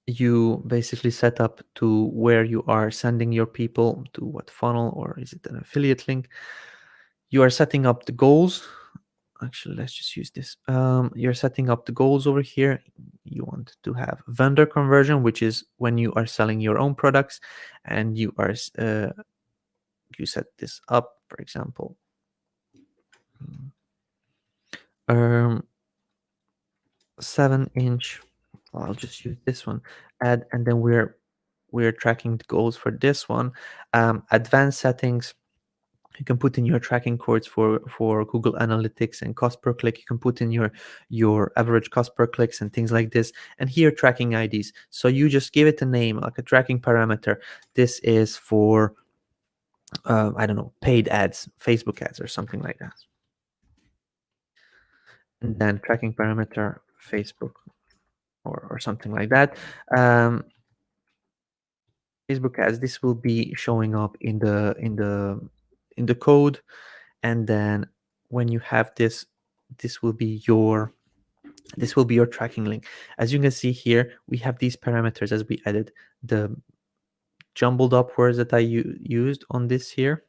You basically set up to where you are sending your people to what funnel, or is it an affiliate link? You are setting up the goals. Actually, let's just use this. You're setting up the goals over here. You want to have vendor conversion, which is when you are selling your own products, and you are you set this up, for example. 7-inch. I'll just use this one. And then we're tracking the goals for this one. Advanced settings. You can put in your tracking codes for Google Analytics and cost per click. You can put in your average cost per clicks and things like this. And here, tracking IDs. So you just give it a name, like a tracking parameter. This is for I don't know, paid ads, Facebook ads, or something like that. And then tracking parameter Facebook or something like that. Facebook ads. This will be showing up in the code, and then when you have this, this will be your tracking link. As you can see here, we have these parameters as we added the jumbled up words that I used on this here.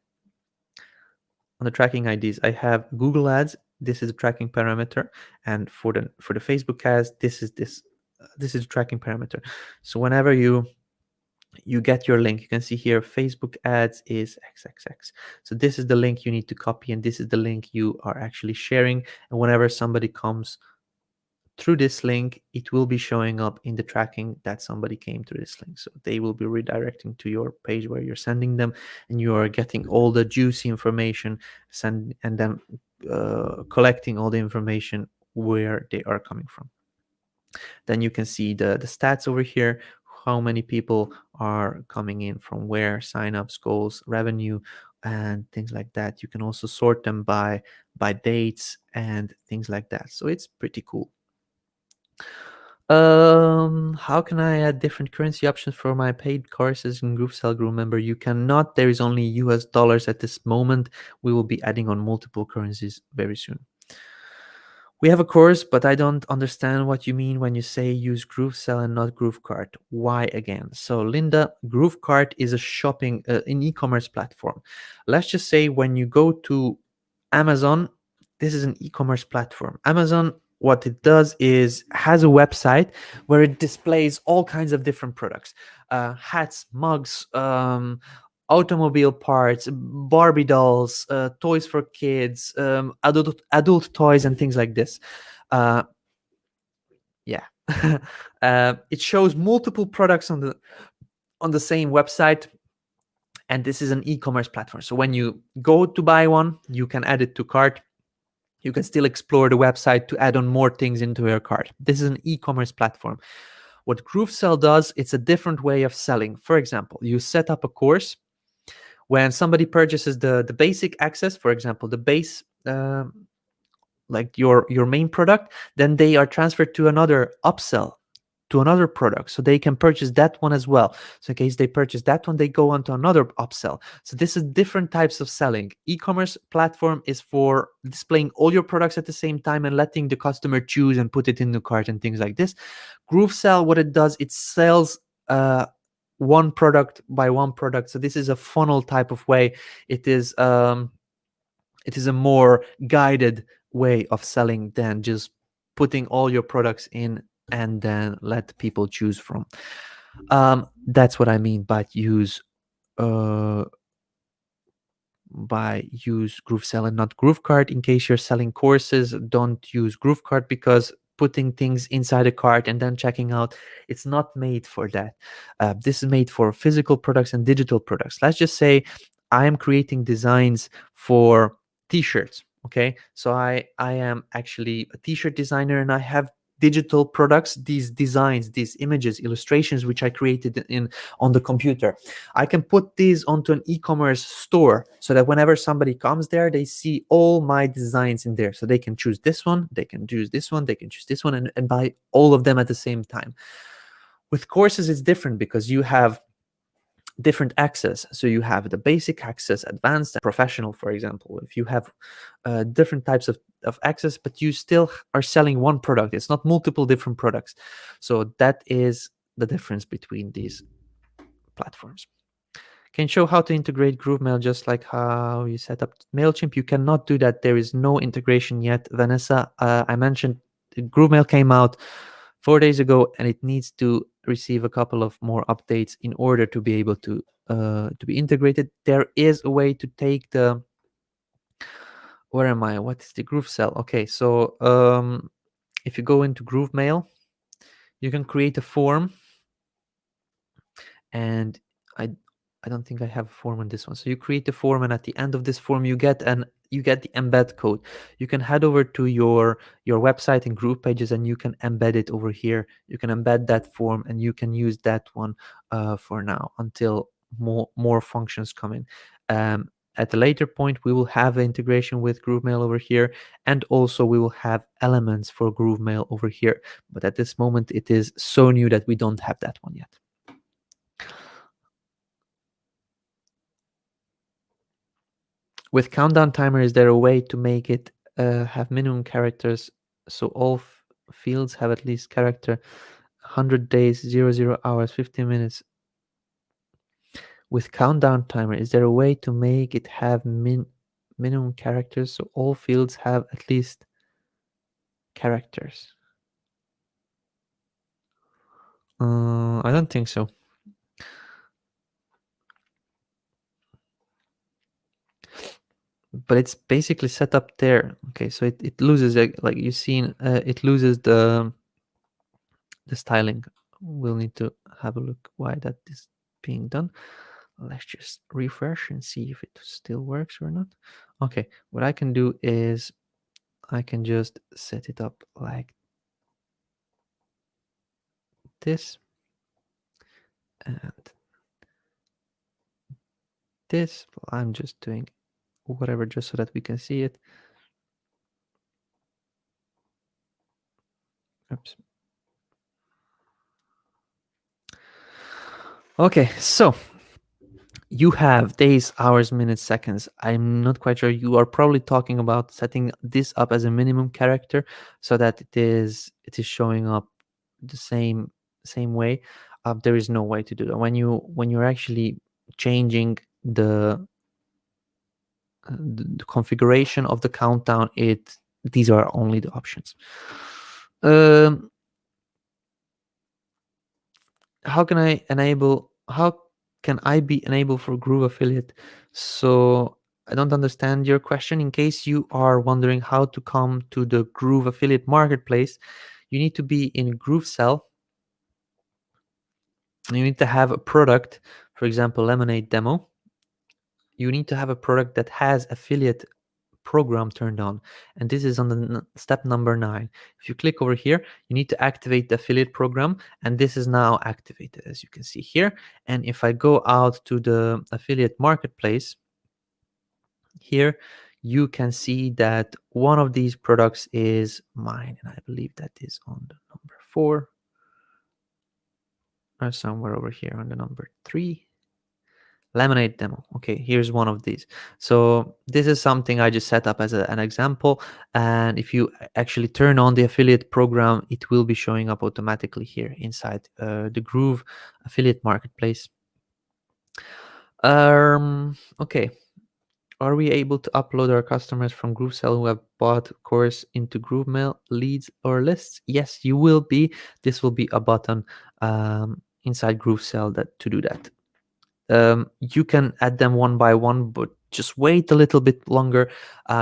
On the tracking IDs, I have Google Ads. This is a tracking parameter, and for the Facebook ads, this is a tracking parameter. So whenever you get your link, you can see here Facebook ads is XXX. So this is the link you need to copy, and this is the link you are actually sharing. And whenever somebody comes through this link, it will be showing up in the tracking that somebody came through this link. So they will be redirecting to your page where you're sending them, and you are getting all the juicy information, and then collecting all the information where they are coming from. Then you can see the stats over here, how many people are coming in from where, signups, goals, revenue, and things like that. You can also sort them by dates and things like that. So it's pretty cool. How can I add different currency options for my paid courses in GrooveSell GrooveMember? You cannot. There is only US dollars at this moment. We will be adding on multiple currencies very soon. We have a course, but I don't understand what you mean when you say use GrooveSell and not GrooveKart. Why again? So Linda, GrooveKart is a shopping, an e-commerce platform. Let's just say when you go to Amazon, this is an e-commerce platform. Amazon, what it does is has a website where it displays all kinds of different products, hats, mugs, automobile parts, Barbie dolls, toys for kids, adult toys, and things like this. Yeah, it shows multiple products on the same website, and this is an e-commerce platform. So when you go to buy one, you can add it to cart. You can still explore the website to add on more things into your cart. This is an e-commerce platform. What GrooveSell does, it's a different way of selling. For example, you set up a course. When somebody purchases the basic access, for example, the base, like your main product, then they are transferred to another upsell to another product, so they can purchase that one as well. So in case they purchase that one, they go on to another upsell. So this is different types of selling. E-commerce platform is for displaying all your products at the same time and letting the customer choose and put it in the cart and things like this. GrooveSell, what it does, it sells one product by one product. So this is a funnel type of way. It is a more guided way of selling than just putting all your products in and then let people choose from. That's what I mean by use GrooveSell and not GrooveKart. In case you're selling courses, don't use GrooveKart, because putting things inside a cart and then checking out, it's not made for that. This is made for physical products and digital products. Let's just say I am creating designs for t-shirts. Okay, so I am actually a t-shirt designer, and I have digital products, these designs, these images, illustrations, which I created on the computer. I can put these onto an e-commerce store, so that whenever somebody comes there, they see all my designs in there. So they can choose this one, they can choose this one, they can choose this one, and buy all of them at the same time. With courses, it's different, because you have different access. So you have the basic access, advanced, and professional, for example. If you have different types of access, but you still are selling one product, it's not multiple different products. So that is the difference between these platforms. Can show how to integrate GrooveMail, just like how you set up MailChimp. You cannot do that. There is no integration yet. Vanessa, I mentioned GrooveMail came out 4 days ago, and it needs to receive a couple of more updates in order to be able to be integrated. There is a way to take the, where am I? What is the GrooveSell? Okay, so if you go into GrooveMail, you can create a form, and I don't think I have a form on this one. So you create the form, and at the end of this form, you get the embed code. You can head over to your website in GroovePages, and you can embed it over here. You can embed that form, and you can use that one for now until more functions come in. At a later point, we will have integration with GrooveMail over here, and also we will have elements for GrooveMail over here. But at this moment, it is so new that we don't have that one yet. With countdown timer, is there a way to make it have minimum characters, so all fields have at least character? 100 days, 00 hours, 15 minutes. With countdown timer, is there a way to make it have minimum characters, so all fields have at least characters? I don't think so. But it's basically set up there. Okay, so it loses, like you've seen, it loses the styling. We'll need to have a look why that is being done. Let's just refresh and see if it still works or not. Okay, what I can do is I can just set it up like this and this. I'm just doing whatever just so that we can see it. Oops. Okay, so you have days, hours, minutes, seconds. I'm not quite sure. You are probably talking about setting this up as a minimum character so that it is showing up the same way. There is no way to do that. When you're actually changing the configuration of the countdown, these are only the options. How can I be enabled for Groove Affiliate? So I don't understand your question. In case you are wondering how to come to the Groove Affiliate Marketplace, you need to be in GrooveSell. You need to have a product, for example, LemonAid demo. You need to have a product that has affiliate program turned on, and this is on the step number 9. If you click over here, you need to activate the affiliate program, and this is now activated, as you can see here. And if I go out to the affiliate marketplace here, you can see that one of these products is mine, and I believe that is on the number 4. somewhere over here on the number 3. LemonAid demo. Okay, here's one of these. So this is something I just set up as an example. And if you actually turn on the affiliate program, it will be showing up automatically here inside the Groove affiliate marketplace. Okay. Are we able to upload our customers from GrooveSell who have bought course into GrooveMail leads or lists? Yes, you will be. This will be a button inside GrooveSell that to do that. You can add them one by one, but just wait a little bit longer.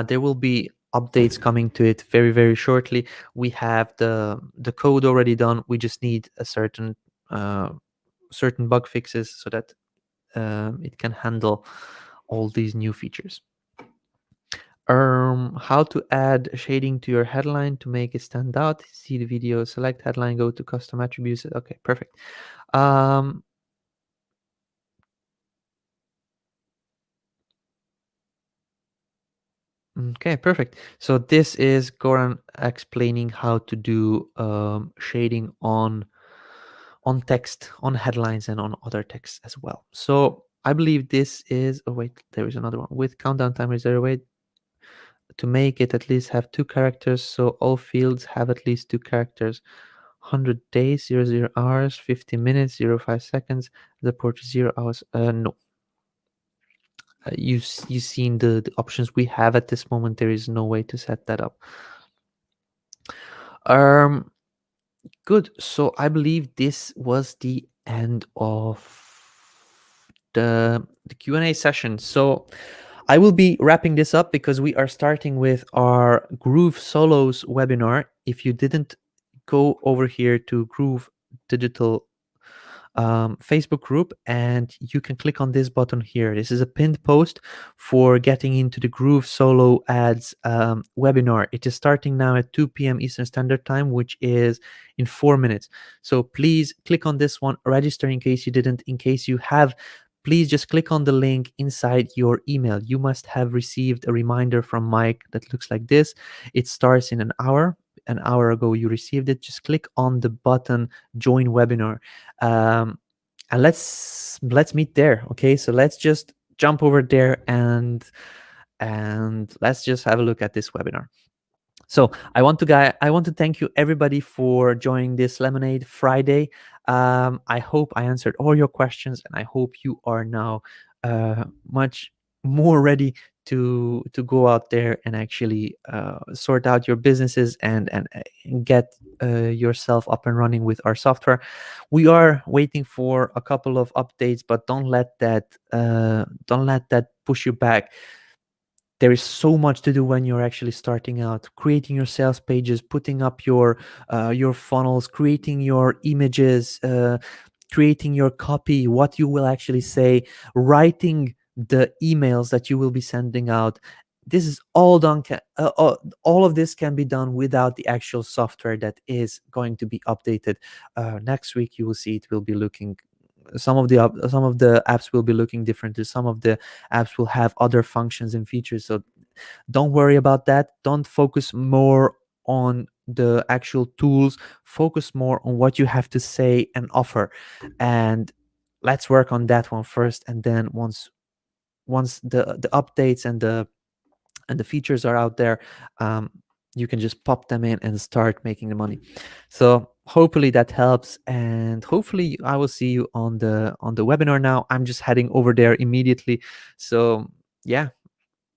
There will be updates coming to it very, very shortly. We have the code already done. We just need a certain bug fixes so that it can handle all these new features. How to add shading to your headline to make it stand out. See the video, select headline, go to custom attributes. Okay, perfect. Okay, perfect. So this is Goran explaining how to do shading on text, on headlines, and on other text as well. So I believe this is. Oh wait, there is another one with countdown timer. Is there a way to make it at least have 2 characters? So all fields have at least 2 characters. 100 days, 00 hours, 50 minutes, 05 seconds. The port is 0 hours. No. You've seen the options we have at this moment. There is no way to set that up. Good. So I believe this was the end of the Q&A session. So I will be wrapping this up because we are starting with our Groove Solos webinar. If you didn't go over here to Groove Digital Facebook group, and you can click on this button here. This is a pinned post for getting into the Groove Solo Ads webinar. It is starting now at 2 p.m. Eastern Standard Time, which is in 4 minutes. So please click on this one, register in case you didn't. In case you have, please just click on the link inside your email. You must have received a reminder from Mike that looks like this. It starts in an hour. An hour ago you received it. Just click on the button join webinar, and let's meet there. Okay, so let's just jump over there and let's just have a look at this webinar. So I want to thank you everybody for joining this LemonAid Friday. I hope I answered all your questions, and I hope you are now much more ready to go out there and actually sort out your businesses and get yourself up and running with our software. We are waiting for a couple of updates, but don't let that push you back. There is so much to do when you're actually starting out, creating your sales pages, putting up your funnels, creating your images, creating your copy, what you will actually say, writing the emails that you will be sending out. This is all done. All of this can be done without the actual software that is going to be updated. Next week, you will see it will be looking. Some of the apps will be looking differently. Some of the apps will have other functions and features. So don't worry about that. Don't focus more on the actual tools. Focus more on what you have to say and offer, and let's work on that one first. And then once the updates and the features are out there, you can just pop them in and start making the money. So hopefully that helps, and hopefully I will see you on the webinar. Now I'm just heading over there immediately. So yeah,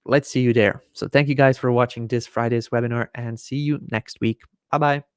let's see you there. So thank you guys for watching this Friday's webinar, and see you next week. Bye bye.